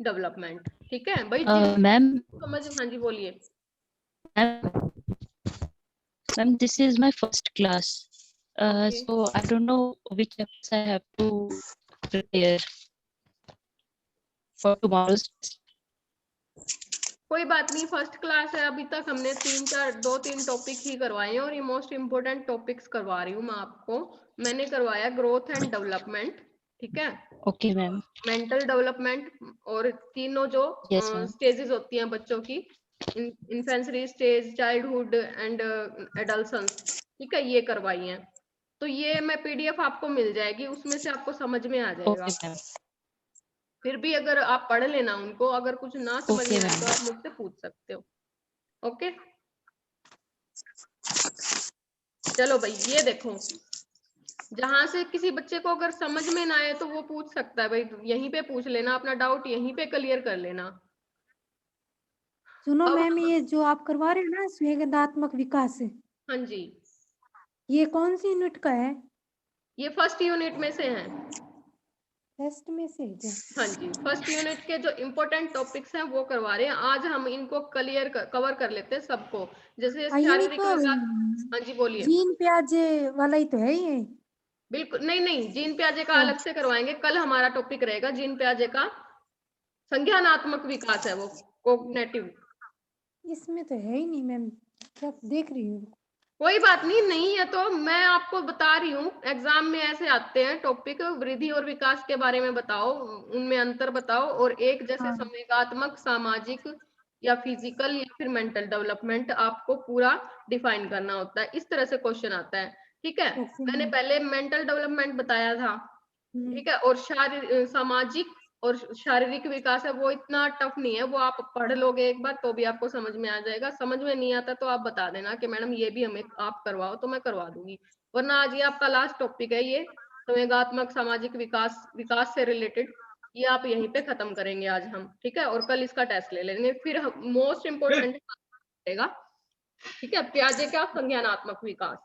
Development. ठीक है भाई, मैम समझ, हाँ जी बोलिए। Ma'am this is my first class, Okay. so I don't know which chapters I have to prepare for tomorrow's test. कोई बात नहीं, फर्स्ट क्लास है, अभी तक हमने 2-3 टॉपिक ही करवाए हैं, और ये मोस्ट इम्पोर्टेंट टॉपिक्स करवा रही हूँ मैं आपको। मैंने करवाया ग्रोथ एंड डेवलपमेंट, ठीक है, Okay मैम। मेंटल डेवलपमेंट, और तीनों जो Yes मैम। स्टेजेस होती हैं बच्चों की, इन्फेंसरी स्टेज, चाइल्डहुड एंड एडल्सेंस, ठीक है, ये करवाई हैं। तो ये मैं पीडीएफ आपको मिल जाएगी, उसमें से आपको समझ में आ जाएगा। Okay ma'am. फिर भी अगर आप पढ़ लेना उनको, अगर कुछ ना समझ Okay में आए मैम। तो आप मुझसे पूछ सकते हो। ओके, चलो भाई, ये देखो, जहां से किसी बच्चे को अगर समझ में ना आए तो वो पूछ सकता है भाई, यहीं पे पूछ लेना, अपना डाउट यहीं पे क्लियर कर लेना। सुनो अब मैम, ये जो आप करवा रहे हो ना संवेदनात्मक विकास, हाँ जी, ये कौन सी यूनिट का है? ये फर्स्ट यूनिट में से है। टेस्ट में से है क्या? हाँ जी, फर्स्ट यूनिट के जो इम्पोर्टेंट टॉपिक्स हैं वो करवा रहे हैं आज हम, इनको कवर कर लेते हैं सबको। जैसे ये शारीरिक तो विकास, हाँ जी बोलिए। जीन प्याजे वाला ही तो है ये। बिल्कुल नहीं नहीं, जीन प्याजे का तो अलग से करवाएंगे, कल हमारा टॉपिक रहेगा जीन प्याजे का संज्ञानात्मक विकास है वो, कोग्नेटिव। इसमें तो है ही नहीं मैम, सब देख रही हूँ। कोई बात नहीं, नहीं है तो मैं आपको बता रही हूँ, एग्जाम में ऐसे आते हैं टॉपिक, वृद्धि और विकास के बारे में बताओ, उनमें अंतर बताओ, और एक जैसे हाँ। संवेगात्मक, सामाजिक या फिजिकल या फिर मेंटल डेवलपमेंट आपको पूरा डिफाइन करना होता है, इस तरह से क्वेश्चन आता है। ठीक है, ओके मैंने मैम। पहले मेंटल डेवलपमेंट बताया था, ठीक है, और सामाजिक और शारीरिक विकास है, वो इतना टफ नहीं है, वो आप पढ़ लोगे एक बार तो भी आपको समझ में आ जाएगा। समझ में नहीं आता तो आप बता देना कि मैडम ये भी हमें आप करवाओ, तो मैं करवा दूंगी। वरना आज ये आपका लास्ट टॉपिक है, ये संवेगात्मक सामाजिक विकास, विकास से रिलेटेड, ये आप यहीं पे खत्म करेंगे आज हम, ठीक है, और कल इसका टेस्ट ले लेंगे। फिर मोस्ट इम्पोर्टेंट रहेगा, ठीक है, प्याजे का संज्ञानात्मक विकास,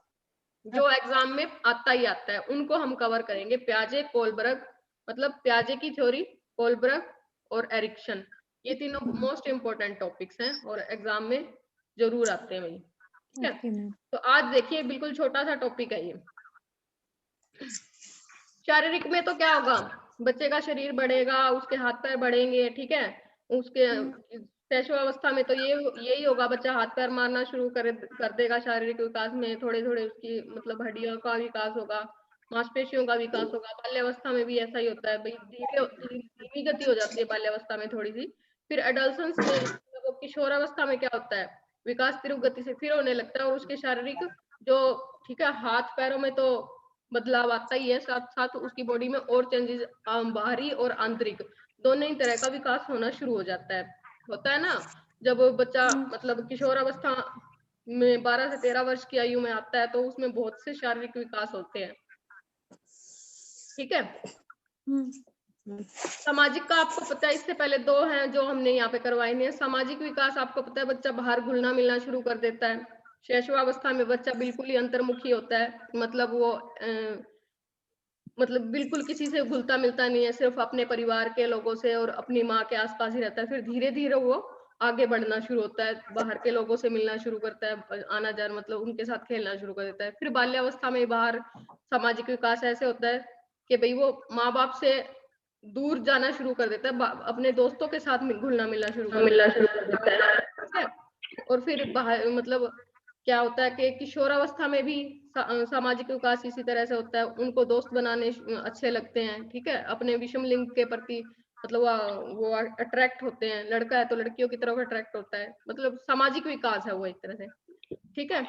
जो एग्जाम में आता ही आता है, उनको हम कवर करेंगे। प्याजे, कोलबर्ग, मतलब प्याजे की थ्योरी, कोलबर्ग और एरिक्सन, ये तीनों मोस्ट इंपोर्टेंट टॉपिक्स हैं और एग्जाम में जरूर आते हैं भाई, ठीक है। Okay ma'am. तो आज देखिए, बिल्कुल छोटा सा टॉपिक है ये। शारीरिक में तो क्या होगा, बच्चे का शरीर बढ़ेगा, उसके हाथ पैर बढ़ेंगे, ठीक है, उसके शैशवावस्था में तो ये यही होगा, बच्चा हाथ पैर मारना शुरू कर देगा। शारीरिक विकास में थोड़े थोड़े उसकी मतलब हड्डियों का विकास होगा, मांसपेशियों का विकास होगा। बाल्यावस्था में भी ऐसा ही होता है भाई, धीमी गति हो जाती है बाल्यावस्था में थोड़ी सी। फिर एडल्सेंस में, मतलब किशोरावस्था में क्या होता है, विकास तीव्र गति से फिर होने लगता है, और उसके शारीरिक जो, ठीक है, हाथ पैरों में तो बदलाव आता ही है, साथ साथ उसकी बॉडी में और चेंजेस, बाहरी और आंतरिक दोनों ही तरह का विकास होना शुरू हो जाता है। होता है ना, जब बच्चा मतलब किशोरावस्था में 12 से 13 वर्ष की आयु में आता है, तो उसमें बहुत से शारीरिक विकास होते हैं, ठीक है। सामाजिक का आपको पता है, इससे पहले दो हैं जो हमने यहाँ पे करवाए हैं। सामाजिक विकास आपको पता है, बच्चा बाहर घुलना मिलना शुरू कर देता है। शैशवावस्था में बच्चा बिल्कुल ही अंतर्मुखी होता है, मतलब वो मतलब बिल्कुल किसी से घुलता मिलता नहीं है, सिर्फ अपने परिवार के लोगों से और अपनी माँ के आसपास ही रहता है। फिर धीरे धीरे वो आगे बढ़ना शुरू होता है, बाहर के लोगों से मिलना शुरू करता है, आना जाना, मतलब उनके साथ खेलना शुरू कर देता है। फिर बाल्यावस्था में बाहर सामाजिक विकास ऐसे होता है कि भाई वो माँ बाप से दूर जाना शुरू कर देता है, अपने दोस्तों के साथ घुलना मिलना शुरू कर देता है, ठीक है। और फिर बाहर मतलब क्या होता है कि किशोरावस्था में भी सामाजिक विकास इसी तरह से होता है, उनको दोस्त बनाने अच्छे लगते हैं, ठीक है, अपने विषम लिंग के प्रति, मतलब वो अट्रैक्ट होते हैं, लड़का है तो लड़कियों की तरफ अट्रैक्ट होता है, मतलब सामाजिक विकास है वो एक तरह से, ठीक है।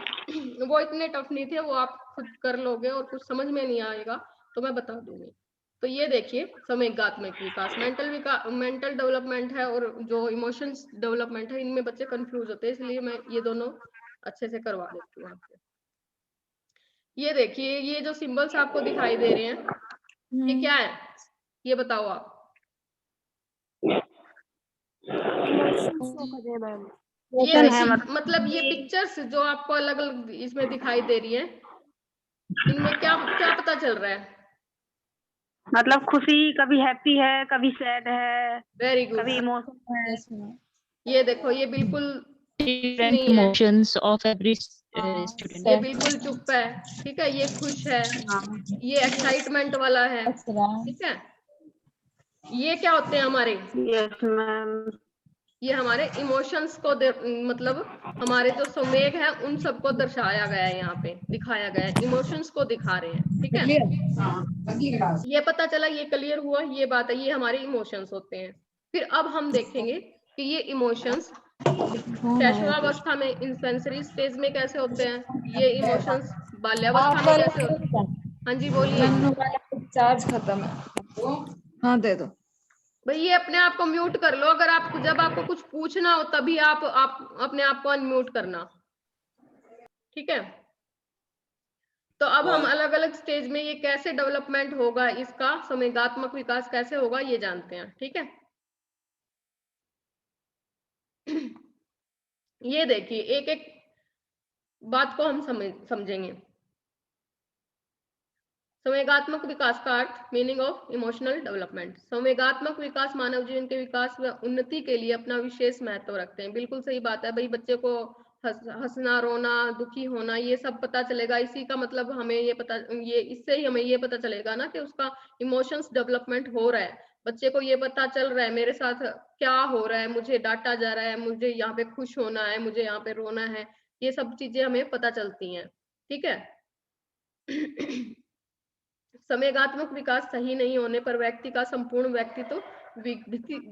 वो इतने टफ नहीं थे, वो आप खुद कर लोगे, और कुछ समझ में नहीं आएगा तो मैं बता दूंगी। तो ये देखिए, संवेगात्मक विकास, मेंटल डेवलपमेंट है, और जो इमोशंस डेवलपमेंट है, इनमें बच्चे कंफ्यूज होते हैं, इसलिए मैं ये दोनों अच्छे से करवा देती हूँ आपसे। ये देखिए, ये जो सिंबल्स आपको दिखाई दे रहे हैं, ये क्या है, ये बताओ आप। ये मतलब ये पिक्चर्स जो आपको अलग अलग इसमें दिखाई दे रही है, इनमें क्या क्या पता चल रहा है, मतलब खुशी कभी हैप्पी है, कभी सैड है, वेरी गुड। कभी इमोशन है। Yes ma'am. ये देखो, ये बिल्कुल different नहीं है, emotions of every student. ये बिल्कुल चुप है, ठीक है, ये खुश है, ये एक्साइटमेंट वाला है, ठीक है। ये क्या होते हैं हमारे, यस मैम। ये हमारे इमोशंस को मतलब हमारे जो संवेग है उन सबको दर्शाया गया है, यहाँ पे दिखाया गया है, इमोशंस को दिखा रहे हैं, ठीक है। ये पता चला, ये क्लियर हुआ, ये बात है, ये हमारे इमोशंस होते हैं। फिर अब हम देखेंगे कि ये इमोशंस शैशवावस्था में, इन्फेंसरी स्टेज में कैसे होते हैं, ये इमोशंस बाल्यावस्था में कैसे होते हैं। हाँ जी बोलिए। चार्ज खत्म है। हाँ दे दो भाई ये अपने आप को म्यूट कर लो, अगर आप, जब आपको कुछ पूछना हो तभी आप अपने आप को अनम्यूट करना, ठीक है। तो अब हम अलग अलग स्टेज में ये कैसे डेवलपमेंट होगा, इसका संवेगात्मक विकास कैसे होगा ये जानते हैं, ठीक है। ये देखिए, एक एक बात को हम समझेंगे। संवेगात्मक विकास का अर्थ, मीनिंग ऑफ इमोशनल डेवलपमेंट। संवेगात्मक विकास मानव जीवन के विकास व उन्नति के लिए अपना विशेष महत्व रखते हैं। बिल्कुल सही बात है भाई, बच्चे को हंसना, रोना, दुखी होना, ये सब पता चलेगा, इसी का मतलब हमें ये पता, ये इससे ही हमें ये पता चलेगा ना कि उसका इमोशंस डेवलपमेंट हो रहा है। बच्चे को ये पता चल रहा है मेरे साथ क्या हो रहा है, मुझे डांटा जा रहा है, मुझे यहाँ पे खुश होना है, मुझे यहाँ पे रोना है, ये सब चीजें हमें पता चलती हैं, ठीक है। संवेगात्मक विकास सही नहीं होने पर व्यक्ति का संपूर्ण व्यक्तित्व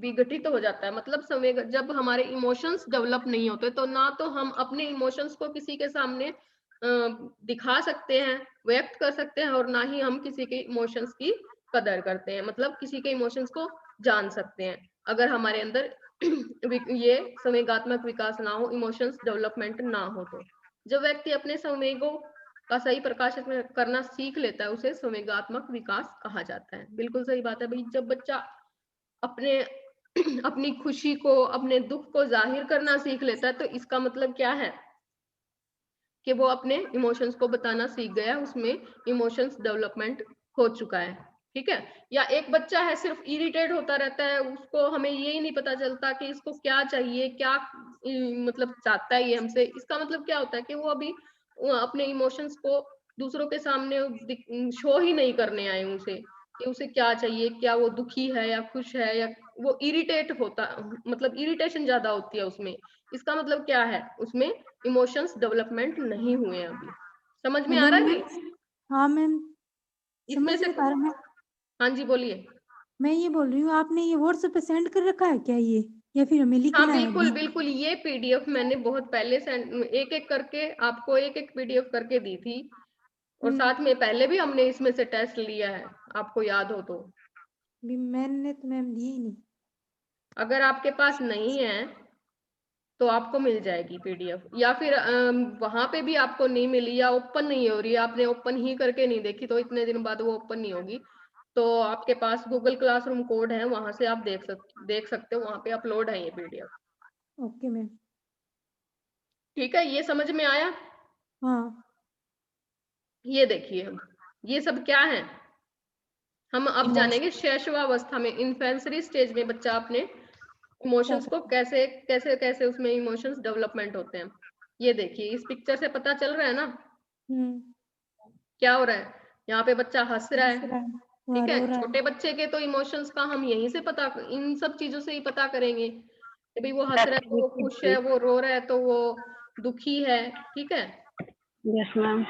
विघटित हो जाता है। मतलब संवेग, जब हमारे इमोशंस डेवलप नहीं होते तो ना तो हम अपने इमोशंस को किसी के सामने दिखा सकते हैं, व्यक्त कर सकते हैं, और ना ही हम किसी के इमोशंस की कदर करते हैं, मतलब किसी के इमोशंस को जान सकते हैं। अगर हमारे अंदर ये संवेगात्मक विकास ना हो, इमोशंस डेवलपमेंट ना हो तो जब व्यक्ति अपने संवेगों का सही प्रकाशित करना सीख लेता है, उसे संवेगात्मक विकास कहा जाता है। बिल्कुल सही बात है भाई, जब बच्चा अपने अपनी खुशी को, अपने दुख को जाहिर करना सीख लेता है, तो इसका मतलब क्या है कि वो अपने इमोशंस को बताना सीख गया, उसमें इमोशंस डेवलपमेंट हो चुका है, ठीक है। या एक बच्चा है सिर्फ इरिटेट होता रहता है, उसको, हमें यही नहीं पता चलता कि इसको क्या चाहिए, क्या मतलब चाहता है ये हमसे, इसका मतलब क्या होता है कि वो अभी अपने इमोशंस को दूसरों के सामने शो ही नहीं करने आए उसे, कि उसे क्या चाहिए, क्या वो दुखी है या खुश है, या वो इरिटेट होता, मतलब इरिटेशन ज्यादा होती है उसमें। इसका मतलब क्या है, उसमें इमोशंस डेवलपमेंट नहीं हुए हैं अभी। समझ में आ रहा है भाई? हाँ मैम, इसमें समझ से नहीं पा रहा मैं। हाँ जी बोलिए। मैं ये बोल रही हूँ, आपने ये व्हाट्सएप पे सेंड कर रखा है क्या ये, या फिर हमें हाँ लिखना है बिल्कुल अभी? बिल्कुल, ये पीडीएफ मैंने बहुत पहले सेंड, एक एक करके आपको एक एक पीडीएफ करके दी थी, और साथ में पहले भी हमने इसमें से टेस्ट लिया है, आपको याद हो तो। भी मैंने तो मैम दी ही नहीं। अगर आपके पास नहीं है तो आपको मिल जाएगी पीडीएफ, या फिर वहां पे भी आपको नहीं मिली या ओपन नहीं हो रही, आपने ओपन ही करके नहीं देखी, तो इतने दिन बाद वो ओपन नहीं होगी, तो आपके पास गूगल क्लासरूम कोड है, वहां से आप देख सकते हो, वहां पे अपलोड है ये पीडीएफ, ओके मैम। ठीक है। ये समझ में आया? हाँ। ये देखिए, ये सब क्या है, हम अब जानेंगे शैशवावस्था में, इन्फेंसरी स्टेज में बच्चा अपने इमोशंस को कैसे कैसे कैसे उसमें इमोशंस डेवलपमेंट होते हैं। ये देखिए, इस पिक्चर से पता चल रहा है ना क्या हो रहा है। यहाँ पे बच्चा हंस रहा है, ठीक है। छोटे बच्चे के तो इमोशंस का हम यहीं से पता, इन सब चीजों से ही पता करेंगे कि भाई वो हंस रहा है तो वो खुश है, वो रो रहा है तो वो दुखी है, ठीक है। Yes ma'am.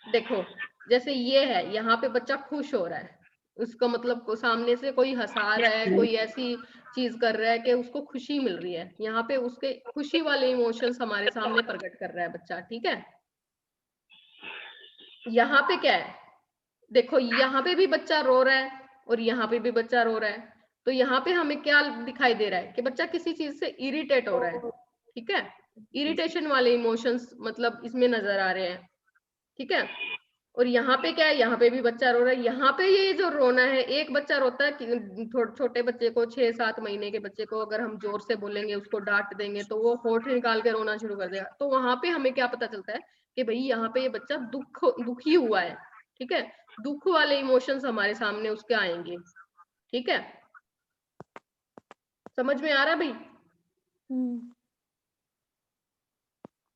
देखो, जैसे ये है, यहाँ पे बच्चा खुश हो रहा है, उसका मतलब सामने से कोई हंसा रहा है, कोई ऐसी चीज कर रहा है कि उसको खुशी मिल रही है, यहाँ पे उसके खुशी वाले इमोशंस हमारे सामने प्रकट कर रहा है बच्चा, ठीक है। यहाँ पे क्या है, देखो यहाँ पे भी बच्चा रो रहा है और यहाँ पे भी बच्चा रो रहा है, तो यहाँ पे हमें क्या दिखाई दे रहा है कि बच्चा किसी चीज से इरिटेट हो रहा है, ठीक है। इरिटेशन वाले इमोशंस मतलब इसमें नजर आ रहे हैं, ठीक है। और यहाँ पे क्या है, यहाँ पे भी बच्चा रो रहा है। यहाँ पे ये जो रोना है, एक बच्चा रोता है कि छोटे बच्चे को, 6-7 महीने के बच्चे को अगर हम जोर से बोलेंगे, उसको डांट देंगे तो वो होठ निकाल के रोना शुरू कर देगा, तो वहां पे हमें क्या पता चलता है कि भाई यहाँ पे ये बच्चा दुखी हुआ है, ठीक है। दुख वाले इमोशंस हमारे सामने उसके आएंगे। ठीक है, समझ में आ रहा भाई?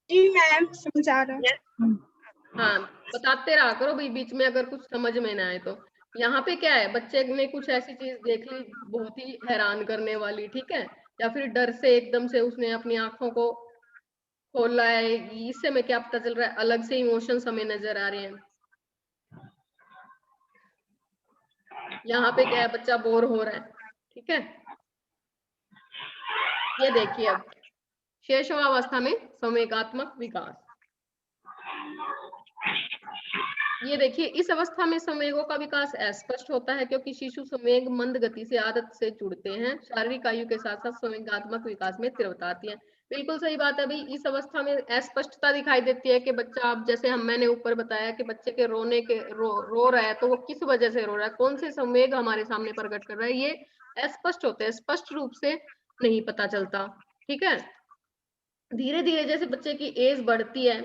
जी मैम समझ आ रहा है। हाँ, बताते रहा करो भाई बीच में अगर कुछ समझ में ना आए तो। यहाँ पे क्या है, बच्चे ने कुछ ऐसी चीज देख ली बहुत ही हैरान करने वाली, ठीक है, या फिर डर से एकदम से उसने अपनी आंखों को खोला है, इससे हमें क्या पता चल रहा है, अलग से इमोशंस हमें नजर आ रहे हैं। यहाँ पे क्या है, बच्चा बोर हो रहा है, ठीक है। ये देखिए अब शेषवावस्था में संवेगात्मक विकास, ये देखिए इस अवस्था में संवेगों का विकास अस्पष्ट होता है क्योंकि शिशु संवेग मंद गति से आदत से जुड़ते हैं। शारीरिक आयु के साथ साथ संवेगात्मक विकास में तीव्रता आती है। बिल्कुल सही बात है भाई, इस अवस्था में अस्पष्टता दिखाई देती है कि बच्चा, अब जैसे मैंने ऊपर बताया कि बच्चे के रोने के रो रहा है तो वो किस वजह से रो रहा है, कौन से संवेग हमारे सामने प्रकट कर रहा है, ये अस्पष्ट होते हैं, स्पष्ट रूप से नहीं पता चलता। ठीक है, धीरे धीरे जैसे बच्चे की एज बढ़ती है,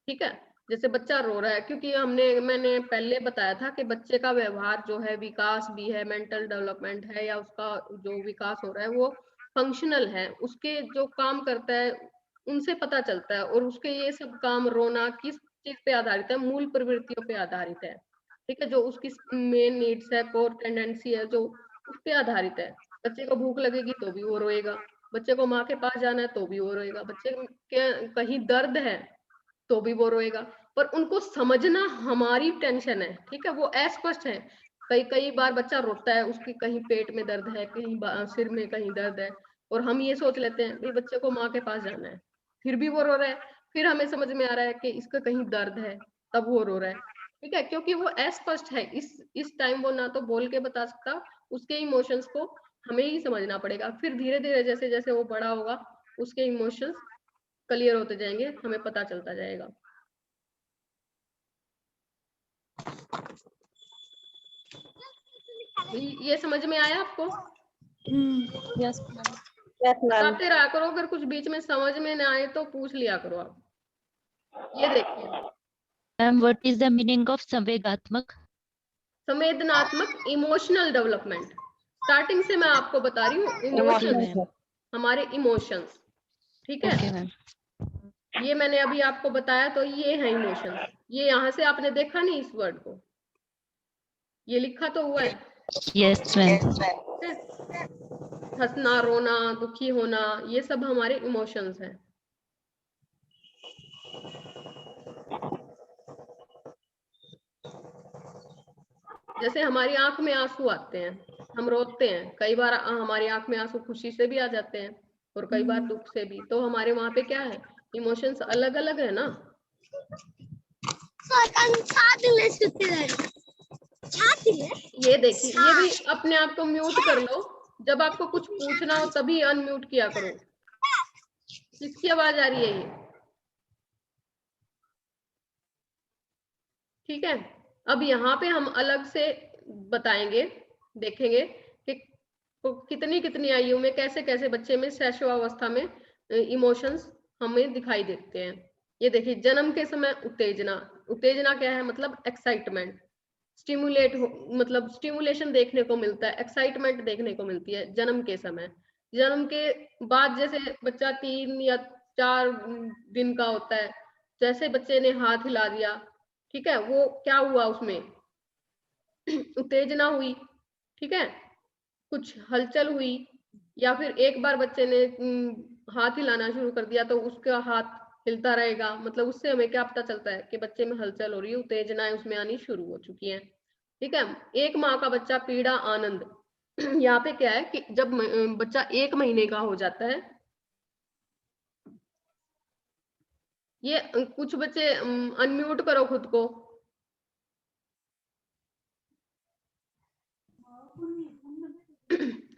ठीक है, जैसे बच्चा रो रहा है, क्योंकि मैंने पहले बताया था कि बच्चे का व्यवहार जो है विकास भी है, मेंटल डेवलपमेंट है, या उसका जो विकास हो रहा है वो फंक्शनल है, उसके जो काम करता है उनसे पता चलता है, और उसके ये सब काम, रोना किस चीज पे आधारित है, मूल प्रवृत्तियों पे आधारित है। ठीक है, जो उसकी मेन नीड्स है, कोर टेंडेंसी है, जो उस पे आधारित है। बच्चे को भूख लगेगी तो भी वो रोएगा, बच्चे को माँ के पास जाना है तो भी वो रोएगा, बच्चे के कहीं दर्द है तो भी वो रोएगा, पर उनको समझना हमारी टेंशन है। ठीक है, वो अस्पष्ट है। कई बार बच्चा रोता है, उसके कहीं पेट में दर्द है, कहीं सिर में कहीं दर्द है, और हम ये सोच लेते हैं भाई बच्चे को माँ के पास जाना है, फिर भी वो रो रहा है, फिर हमें समझ में आ रहा है कि इसका कहीं दर्द है तब वो रो रहा है। ठीक है, क्योंकि वो अस्पष्ट है, इस टाइम वो ना तो बोल के बता सकता, उसके इमोशंस को हमें ही समझना पड़ेगा। फिर धीरे धीरे जैसे जैसे वो बड़ा होगा उसके इमोशंस क्लियर होते जाएंगे, हमें पता चलता जाएगा। ये समझ में आया आपको? यस बताते रहा करो, अगर कुछ बीच में समझ में ना आए तो पूछ लिया करो आप। ये देखिए ma'am, what is the meaning of संवेगात्मक? संवेदनात्मक, इमोशनल डेवलपमेंट। स्टार्टिंग से मैं आपको बता रही हूँ, इमोशंस, हमारे इमोशंस। ठीक है, ओके मैम। ये मैंने अभी आपको बताया, तो ये है इमोशंस। ये यहाँ से आपने देखा नहीं इस वर्ड को, ये लिखा तो हुआ है। Yes ma'am. हंसना, रोना, दुखी होना, ये सब हमारे इमोशंस हैं। जैसे हमारी आंख में आंसू आते हैं, हम रोते हैं, कई बार हमारी आंख में आंसू खुशी से भी आ जाते हैं और कई बार दुख से भी, तो हमारे वहां पे क्या है, इमोशंस अलग अलग है ना। ये देखिए, ये भी अपने आप को म्यूट कर लो, जब आपको कुछ पूछना हो तभी अनम्यूट किया करो। किसकी आवाज आ रही है ये? ठीक है, अब यहाँ पे हम अलग से बताएंगे, देखेंगे कि कितनी कितनी आयु में कैसे कैसे बच्चे में शैशवावस्था में इमोशंस हमें दिखाई देते हैं। ये देखिए, जन्म के समय उत्तेजना, उत्तेजना क्या है, मतलब एक्साइटमेंट, स्टिमुलेट मतलब स्टिमुलेशन देखने को मिलता है, एक्साइटमेंट देखने को मिलती है जन्म के समय। जन्म के बाद जैसे बच्चा 3 या 4 दिन का होता है, जैसे बच्चे ने हाथ हिला दिया, ठीक है, वो क्या हुआ, उसमें उत्तेजना हुई। ठीक है, कुछ हलचल हुई, या फिर एक बार बच्चे ने हाथ हिलाना शुरू कर दिया तो उसका हाथ हिलता रहेगा, मतलब उससे हमें क्या पता चलता है कि बच्चे में हलचल हो रही है, उत्तेजनाएं उसमें आनी शुरू हो चुकी हैं। ठीक है, एक माँ का बच्चा पीड़ा आनंद, यहाँ पे क्या है कि जब बच्चा 1 महीने का हो जाता है, ये कुछ बच्चे अनम्यूट करो खुद को।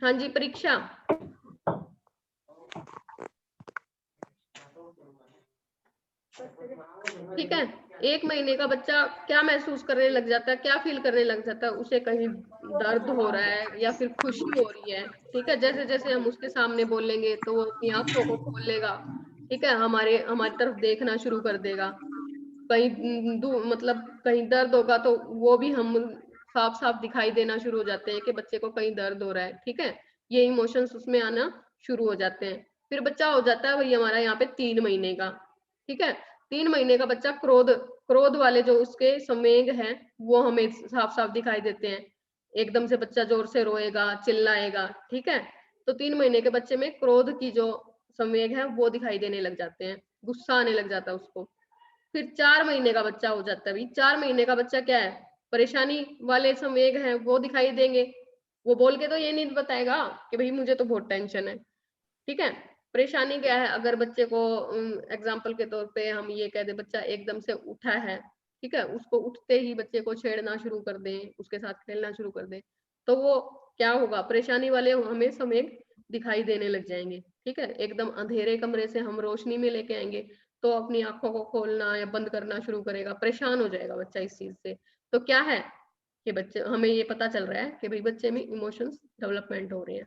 हाँ जी, परीक्षा। ठीक है, 1 महीने का बच्चा क्या महसूस करने लग जाता है, क्या फील करने लग जाता है, उसे कहीं दर्द हो रहा है या फिर खुशी हो रही है। ठीक है, जैसे जैसे हम उसके सामने बोलेंगे तो वो अपनी आंखों को खोल लेगा, ठीक है, हमारी तरफ देखना शुरू कर देगा। मतलब कहीं दर्द होगा तो वो भी हम साफ साफ दिखाई देना शुरू हो जाते हैं कि बच्चे को कहीं दर्द हो रहा है, ठीक है, ये इमोशंस उसमें आना शुरू हो जाते हैं। फिर बच्चा हो जाता है वही हमारा यहाँ पे 3 महीने का, ठीक है। 3 महीने का बच्चा क्रोध वाले जो उसके संवेग हैं वो हमें साफ साफ दिखाई देते हैं। एकदम से बच्चा जोर से रोएगा, चिल्लाएगा, ठीक है। तो 3 महीने के बच्चे में क्रोध की जो संवेग है वो दिखाई देने लग जाते हैं, गुस्सा आने लग जाता है उसको। फिर 4 महीने का बच्चा हो जाता है। 4 महीने का बच्चा क्या है, परेशानी वाले संवेग हैं वो दिखाई देंगे। वो बोल के तो ये नहीं बताएगा कि भाई मुझे तो बहुत टेंशन है, ठीक है। परेशानी क्या है, अगर बच्चे को एग्जाम्पल के तौर पे हम ये कह दे बच्चा एकदम से उठा है, ठीक है, उसको उठते ही बच्चे को छेड़ना शुरू कर दें, उसके साथ खेलना शुरू कर दें, तो वो क्या होगा, परेशानी वाले हमें संवेग दिखाई देने लग जाएंगे, ठीक है। एकदम अंधेरे कमरे से हम रोशनी में लेके आएंगे तो अपनी आंखों को खोलना या बंद करना शुरू करेगा, परेशान हो जाएगा बच्चा इस चीज से। तो क्या है कि बच्चे, हमें ये पता चल रहा है कि भाई बच्चे में इमोशंस डेवलपमेंट हो रहे हैं।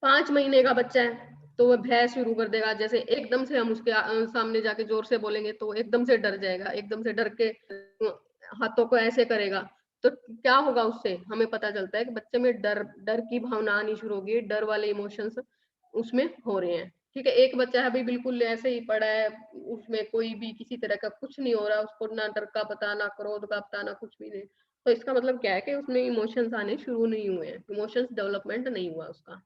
5 महीने का बच्चा है तो वह भय शुरू कर देगा, जैसे एकदम से हम उसके सामने जाके जोर से बोलेंगे तो एकदम से डर जाएगा, एकदम से डर के हाथों को ऐसे करेगा। तो क्या होगा, उससे हमें पता चलता है कि बच्चे में डर की भावना आनी शुरू होगी, डर वाले इमोशंस उसमें हो रहे हैं, ठीक है। एक बच्चा है भाई बिल्कुल ऐसे ही पड़ा है, उसमें कोई भी किसी तरह का कुछ नहीं हो रहा, उसको ना डर का पता, ना क्रोध का पता, ना कुछ भी नहीं, तो इसका मतलब क्या है कि उसमें इमोशंस आने शुरू नहीं हुए हैं, इमोशंस डेवलपमेंट नहीं हुआ उसका।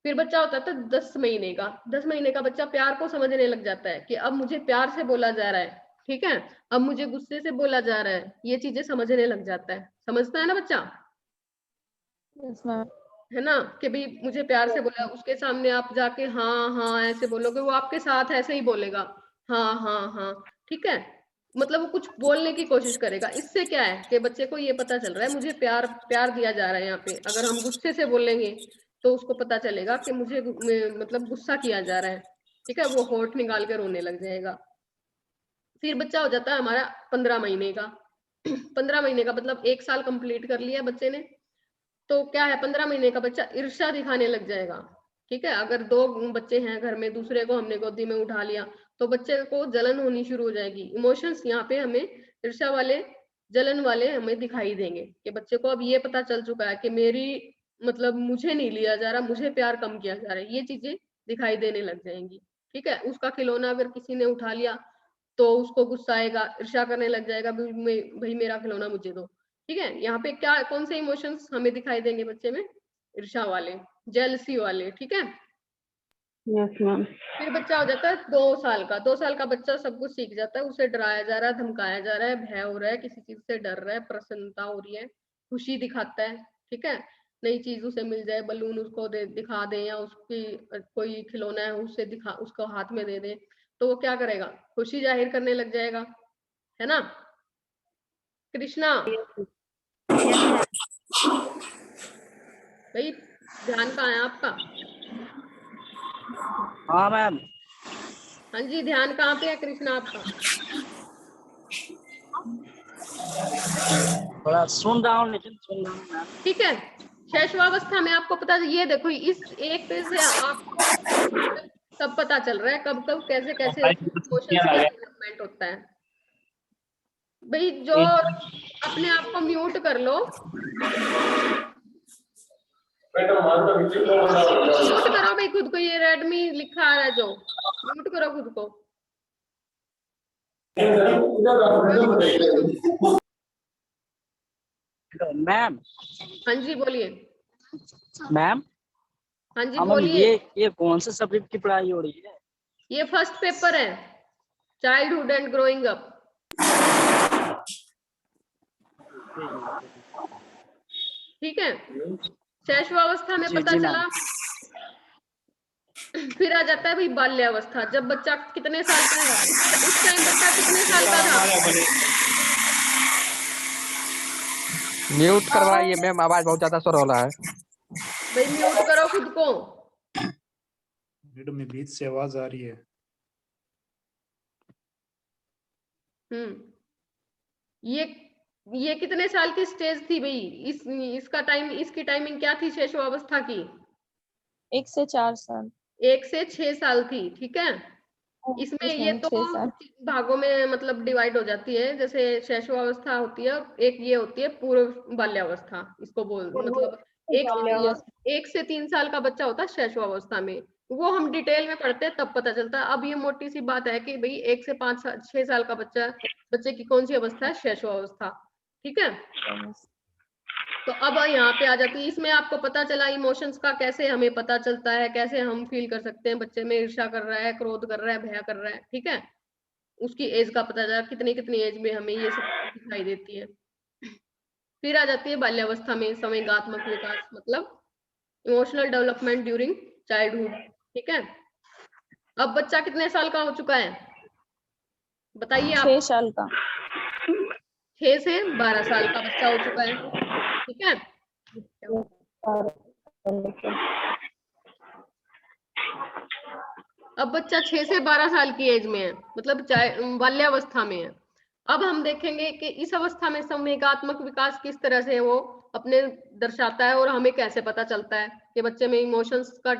फिर बच्चा होता था 10 महीने का। 10 महीने का बच्चा प्यार को समझने लग जाता है कि अब मुझे प्यार से बोला जा रहा है, ठीक है, अब मुझे गुस्से से बोला जा रहा है, ये चीजें समझने लग जाता है। समझता है ना बच्चा? Yes ma'am. है ना, कि भाई मुझे प्यार से बोला, उसके सामने आप जाके हाँ हाँ ऐसे बोलोगे, वो आपके साथ ऐसे ही बोलेगा, हाँ हाँ हाँ, ठीक है। मतलब वो कुछ बोलने की कोशिश करेगा। इससे क्या है कि बच्चे को ये पता चल रहा है मुझे प्यार दिया जा रहा है। यहाँ पे अगर हम गुस्से से बोलेंगे तो उसको पता चलेगा कि मुझे मतलब गुस्सा किया जा रहा है, ठीक है, वो होठ निकाल के रोने लग जाएगा। फिर बच्चा हो जाता है हमारा 15 महीने का। 15 महीने का मतलब 1 साल कंप्लीट कर लिया बच्चे ने। तो क्या है, 15 महीने का बच्चा ईर्ष्या दिखाने लग जाएगा, ठीक है। अगर 2 बच्चे हैं घर में, दूसरे को हमने गोदी में उठा लिया तो बच्चे को जलन होनी शुरू हो जाएगी। इमोशंस यहाँ पे हमें ईर्ष्या वाले, जलन वाले हमें दिखाई देंगे कि बच्चे को अब ये पता चल चुका है कि मेरी मतलब मुझे नहीं लिया जा रहा, मुझे प्यार कम किया जा रहा है, ये चीजें दिखाई देने लग जाएंगी, ठीक है। उसका खिलौना अगर किसी ने उठा लिया तो उसको गुस्सा आएगा, ईर्ष्या करने लग जाएगा, भाई मेरा खिलौना मुझे दो, ठीक है। यहाँ पे क्या, कौन से इमोशंस हमें दिखाई देंगे बच्चे में? ईर्ष्या वाले, जेलसी वाले, ठीक है। Yes ma'am. फिर बच्चा हो जाता है 2 साल का। 2 साल का बच्चा सब कुछ सीख जाता है, उसे डराया जा रहा है, धमकाया जा रहा है, भय हो रहा है, किसी चीज से डर रहा है, प्रसन्नता हो रही है, खुशी दिखाता है, ठीक है। नई चीज उसे मिल जाए, बलून उसको दिखा दे, या उसकी कोई खिलौना है उसे दिखा, उसको हाथ में दे दे, तो वो क्या करेगा, खुशी जाहिर करने लग जाएगा, है ना। कृष्णा भाई, ध्यान कहाँ है आपका? हाँ मैम। हाँ जी, ध्यान कहाँ पे है कृष्णा आपका? थोड़ा सुन रहा हूँ लेकिन सुन रहा हूँ मैम। ठीक है। शैशवावस्था में आपको पता, ये देखो इस एक पे से आपको सब पता चल रहा है कब कब कैसे कैसे इमोशंस का डेवलपमेंट होता है। भाई जो अपने आप को म्यूट कर लो, म्यूट करो भाई खुद को, ये रेडमी लिखा आ रहा है जो, म्यूट करो खुद को। मैम। हाँ जी बोलिए। मैम। हाँ जी हाँ मैम, बोलिए। ये कौन से सब्जेक्ट की पढ़ाई हो रही है? ये फर्स्ट पेपर है, चाइल्डहुड एंड ग्रोइंग अप, ठीक है। शैशवावस्था में पता चला। फिर आ जाता है भाई बाल्यावस्था, जब बच्चा कितने साल का है, उस टाइम बच्चा कितने साल का था? म्यूट करवाइए मैम, आवाज बहुत ज्यादा शोर हो रहा है। भाई म्यूट करो खुद को। मैडम में बीच से आवाज आ रही है। ये कितने साल की स्टेज थी भाई? इसका टाइम, इसकी टाइमिंग क्या थी शैशवावस्था की? 1 से 4 साल। 1 से 6 साल थी, ठीक है। इसमें ये तो भागों में मतलब डिवाइड हो जाती है, जैसे शैशवावस्था होती है, एक ये होती है पूर्व बाल्यावस्था, इसको बोल मतलब एक से 3 साल का बच्चा होता है शैशवावस्था में, वो हम डिटेल में पढ़ते हैं तब पता चलता है। अब ये मोटी सी बात है कि भाई 1 से 6 साल का बच्चे की कौन सी अवस्था है, शैशवावस्था, ठीक है। तो अब यहाँ पे आ जाती है, इसमें आपको पता चला इमोशंस का कैसे हमें पता चलता है, कैसे हम फील कर सकते हैं बच्चे में ईर्ष्या कर रहा है, क्रोध कर रहा है, भय कर रहा है, ठीक है। उसकी एज का पता चला, कितनी एज में हमें ये सब दिखाई देती है। फिर आ जाती है बाल्यावस्था में संवेगात्मक विकास, मतलब इमोशनल डेवलपमेंट ड्यूरिंग चाइल्डहुड, ठीक है। अब बच्चा कितने साल का हो चुका है बताइए आप? 6 साल का। 6 से 12 साल का बच्चा हो चुका है, ठीक है। अब बच्चा 6 से 12 साल की एज में है, मतलब बाल्यावस्था में है। अब हम देखेंगे कि इस अवस्था में संवेगात्मक विकास किस तरह से वो अपने दर्शाता है और हमें कैसे पता चलता है कि बच्चे में इमोशंस का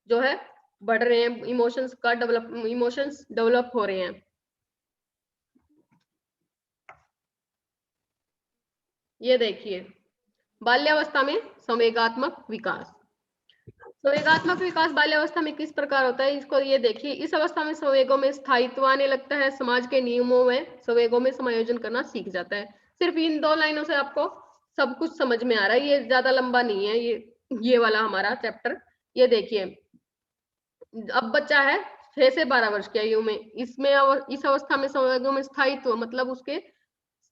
जो है बढ़ रहे हैं, इमोशंस डेवलप हो रहे हैं। ये देखिए बाल्यावस्था में संवेगात्मक विकास। संवेगात्मक विकास बाल्यावस्था में किस प्रकार होता है, इसको ये देखिए। इस अवस्था में संवेगों में स्थायित्व आने लगता है, समाज के नियमों में संवेगों में समायोजन करना सीख जाता है। सिर्फ इन 2 लाइनों से आपको सब कुछ समझ में आ रहा है, ये ज्यादा लंबा नहीं है ये वाला हमारा चैप्टर। ये देखिए अब बच्चा है 6 से 12 वर्ष की आयु में, इस अवस्था में संवेगों में स्थायित्व मतलब उसके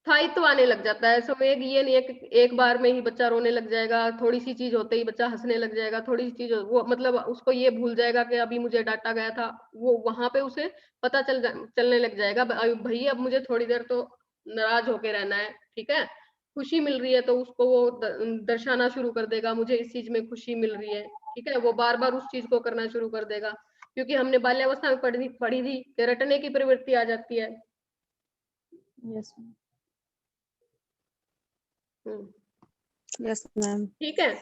स्थायित्व आने लग जाता है। संवेग ये नहीं है कि एक बार में ही बच्चा रोने लग जाएगा, थोड़ी सी चीज होते ही बच्चा हंसने लग जाएगा, थोड़ी सी चीज वो मतलब उसको ये भूल जाएगा कि अभी मुझे डांटा गया था, वो वहां पे उसे पता चलने लग जाएगा भाई अब मुझे थोड़ी देर तो नाराज होके रहना है, ठीक है। खुशी मिल रही है तो उसको वो दर्शाना शुरू कर देगा, मुझे इस चीज में खुशी मिल रही है, ठीक है। वो बार बार उस चीज को करना शुरू कर देगा, क्योंकि हमने बाल्यावस्था में पढ़ी थी कि रटने की प्रवृत्ति आ जाती है। यस मैम, ठीक है।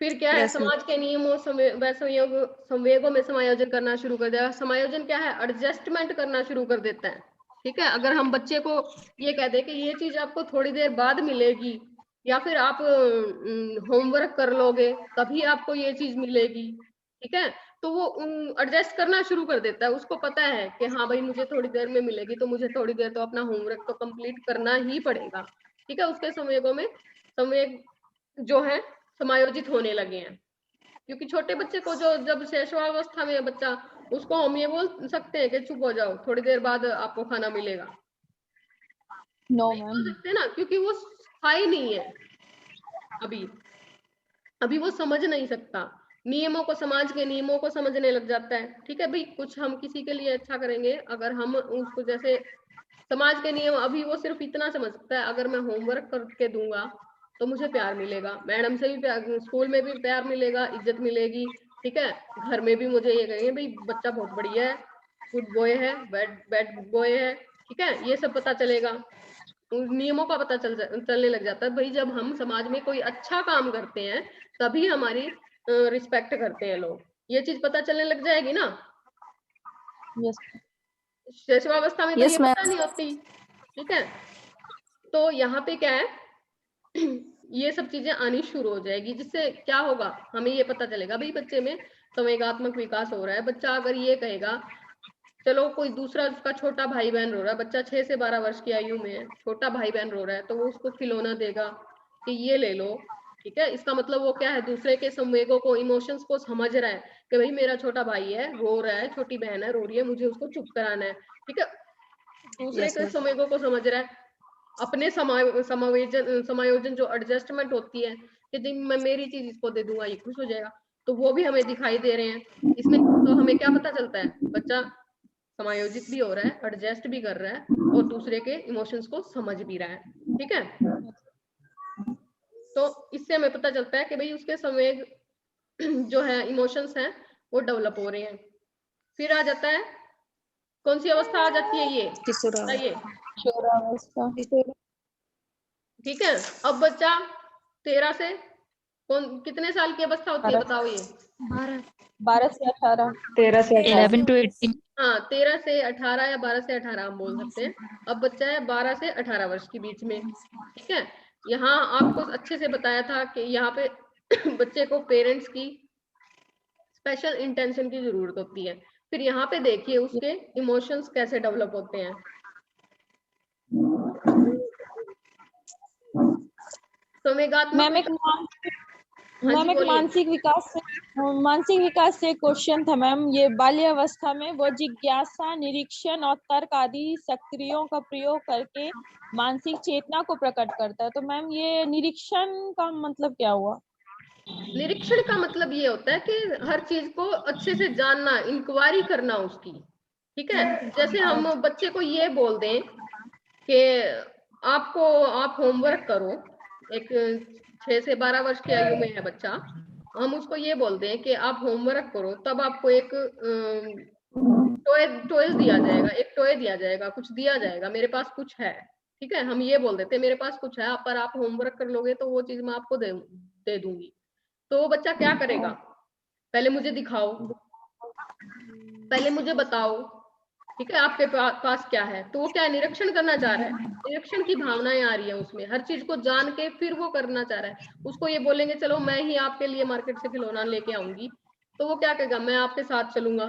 फिर क्या है, समाज के नियमों संवेगों में समायोजन करना शुरू कर देगा। समायोजन क्या है, एडजस्टमेंट करना शुरू कर देता है, ठीक है। अगर हम बच्चे को ये कह दे कि ये चीज आपको थोड़ी देर बाद मिलेगी, या फिर आप होमवर्क कर लोगे तभी आपको ये चीज मिलेगी, ठीक है, तो वो एडजस्ट करना शुरू कर देता है। उसको पता है कि हाँ भाई मुझे थोड़ी देर में मिलेगी, तो मुझे थोड़ी देर तो अपना होमवर्क तो कंप्लीट करना ही पड़ेगा, ठीक है। उसके संवेगों में संवेग जो है समायोजित होने लगे हैं, क्योंकि छोटे बच्चे को जब शैशवावस्था में बच्चा, उसको हम ये बोल सकते हैं कि चुप हो जाओ थोड़ी देर बाद आपको खाना मिलेगा? नो नहीं बोल सकते ना, क्योंकि वो स्थायी नहीं है, अभी वो समझ नहीं सकता, नियमों को, समाज के नियमों को समझने लग जाता है, ठीक है। भाई कुछ हम किसी के लिए अच्छा करेंगे, अगर हम उसको जैसे समाज के नियम, अभी वो सिर्फ इतना समझ सकता है अगर मैं होमवर्क करके दूंगा तो मुझे प्यार मिलेगा, मैडम से भी प्यार, स्कूल में भी प्यार मिलेगा, इज्जत मिलेगी, ठीक है। घर में भी मुझे ये कहेंगे भाई बच्चा बहुत बढ़िया है, गुड बॉय है, बैड बॉय है, ठीक है। ये सब पता चलेगा, नियमों का पता चलने लग जाता है। भाई जब हम समाज में कोई अच्छा काम करते हैं तभी हमारी रिस्पेक्ट करते हैं लोग, ये चीज पता चलने लग जाएगी ना। शैशवावस्था में तो ये पता नहीं होती, ठीक है। तो यहाँ पे क्या है ये सब चीजें आनी शुरू हो जाएगी, जिससे क्या होगा, हमें ये पता चलेगा भाई बच्चे में संवेगात्मक विकास हो रहा है। बच्चा अगर ये कहेगा, चलो कोई दूसरा उसका छोटा भाई बहन रो रहा है, बच्चा 6 से 12 वर्ष की आयु में है, छोटा भाई बहन रो रहा है, तो वो उसको खिलौना देगा कि ये ले लो, ठीक है। इसका मतलब वो क्या है, दूसरे के संवेगों को, इमोशंस को समझ रहा है कि भाई मेरा छोटा भाई है, रो रहा है, छोटी बहन है रो रही है, मुझे उसको चुप कराना है, ठीक है। दूसरे के संवेगों को समझ रहा है, अपने समायोजन जो एडजस्टमेंट होती है कि मैं मेरी चीज इसको दे दूंगा ये खुश हो जाएगा, तो वो भी हमें दिखाई दे रहे हैं इसमें। तो हमें क्या पता चलता है, बच्चा समायोजित भी हो रहा है, एडजस्ट भी कर रहा है और दूसरे के इमोशंस को समझ भी रहा है, ठीक है। तो इससे हमें पता चलता है कि भाई उसके संवेग जो है, इमोशंस हैं, वो डेवलप हो रहे हैं। फिर आ जाता है, कौन सी अवस्था आ जाती है, ये बताइए, ठीक है। अब बच्चा 13 से कौन कितने साल की अवस्था होती है बताओ ये? 12 से 18। 13 से 11 to 18। हाँ 13 से 18 या 12 से 18 हम बोल सकते हैं। अब बच्चा है 12 से 18 वर्ष के बीच में, ठीक है। यहाँ आपको अच्छे से बताया था कि यहाँ पे बच्चे को पेरेंट्स की स्पेशल इंटेंशन की जरूरत होती है। फिर यहाँ पे देखिए उसके इमोशंस कैसे डेवलप होते हैं। संवेगात्मक मैम एक मानसिक विकास से क्वेश्चन था मैम। ये बाल्यावस्था में वो जिज्ञासा, निरीक्षण और तर्क आदि सक्रियों का प्रयोग करके मानसिक चेतना को प्रकट करता है। तो मैम ये निरीक्षण का मतलब क्या हुआ? निरीक्षण का मतलब ये होता है कि हर चीज को अच्छे से जानना, इंक्वायरी करना उसकी, ठीक है। जैसे हम बच्चे को ये बोल दें कि आप होमवर्क करो, एक 6 से 12 वर्ष की आयु में है बच्चा, हम उसको ये बोल दें कि आप होमवर्क करो, तब आपको एक टॉय दिया जाएगा, एक टॉय दिया जाएगा, कुछ दिया जाएगा, मेरे पास कुछ है, ठीक है। हम ये बोल देते हैं मेरे पास कुछ है, पर आप होमवर्क कर लोगे तो वो चीज मैं आपको दे दूंगी। तो वो बच्चा क्या करेगा? पहले मुझे दिखाओ, पहले मुझे बताओ, ठीक है, आपके पास क्या है। तो वो क्या निरीक्षण करना चाह रहा है, निरीक्षण की भावनाएं आ रही है उसमें, हर चीज को जान के फिर वो करना चाह रहा है। उसको ये बोलेंगे चलो मैं ही आपके लिए मार्केट से खिलौना लेके आऊंगी, तो वो क्या कहेगा, मैं आपके साथ चलूंगा,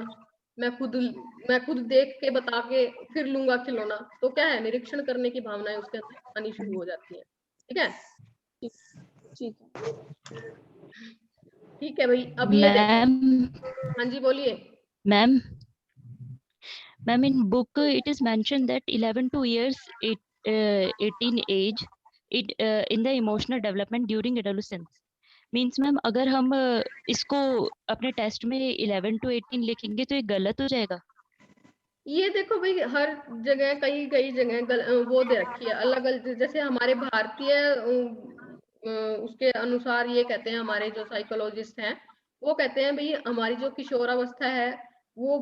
मैं खुद देख के बता के फिर लूंगा खिलौना। तो क्या है, निरीक्षण करने की भावनाएं उसके अंदर आनी शुरू हो जाती है, ठीक है। ठीक है, ठीक है भाई। अब ये मैम, हाँ जी बोलिए। Ma'am in book it is mentioned that 11 to years 18 age in the emotional development during adolescence means ma'am अगर हम इसको अपने टेस्ट में 11 to 18 लिखेंगे तो ये गलत हो जाएगा? ये देखो भाई, हर जगह कई जगह वो दे रखी है अलग अलग। जैसे हमारे भारतीय उसके अनुसार ये कहते हैं, हमारे जो साइकोलॉजिस्ट हैं वो कहते हैं भाई हमारी जो किशोरावस्था है वो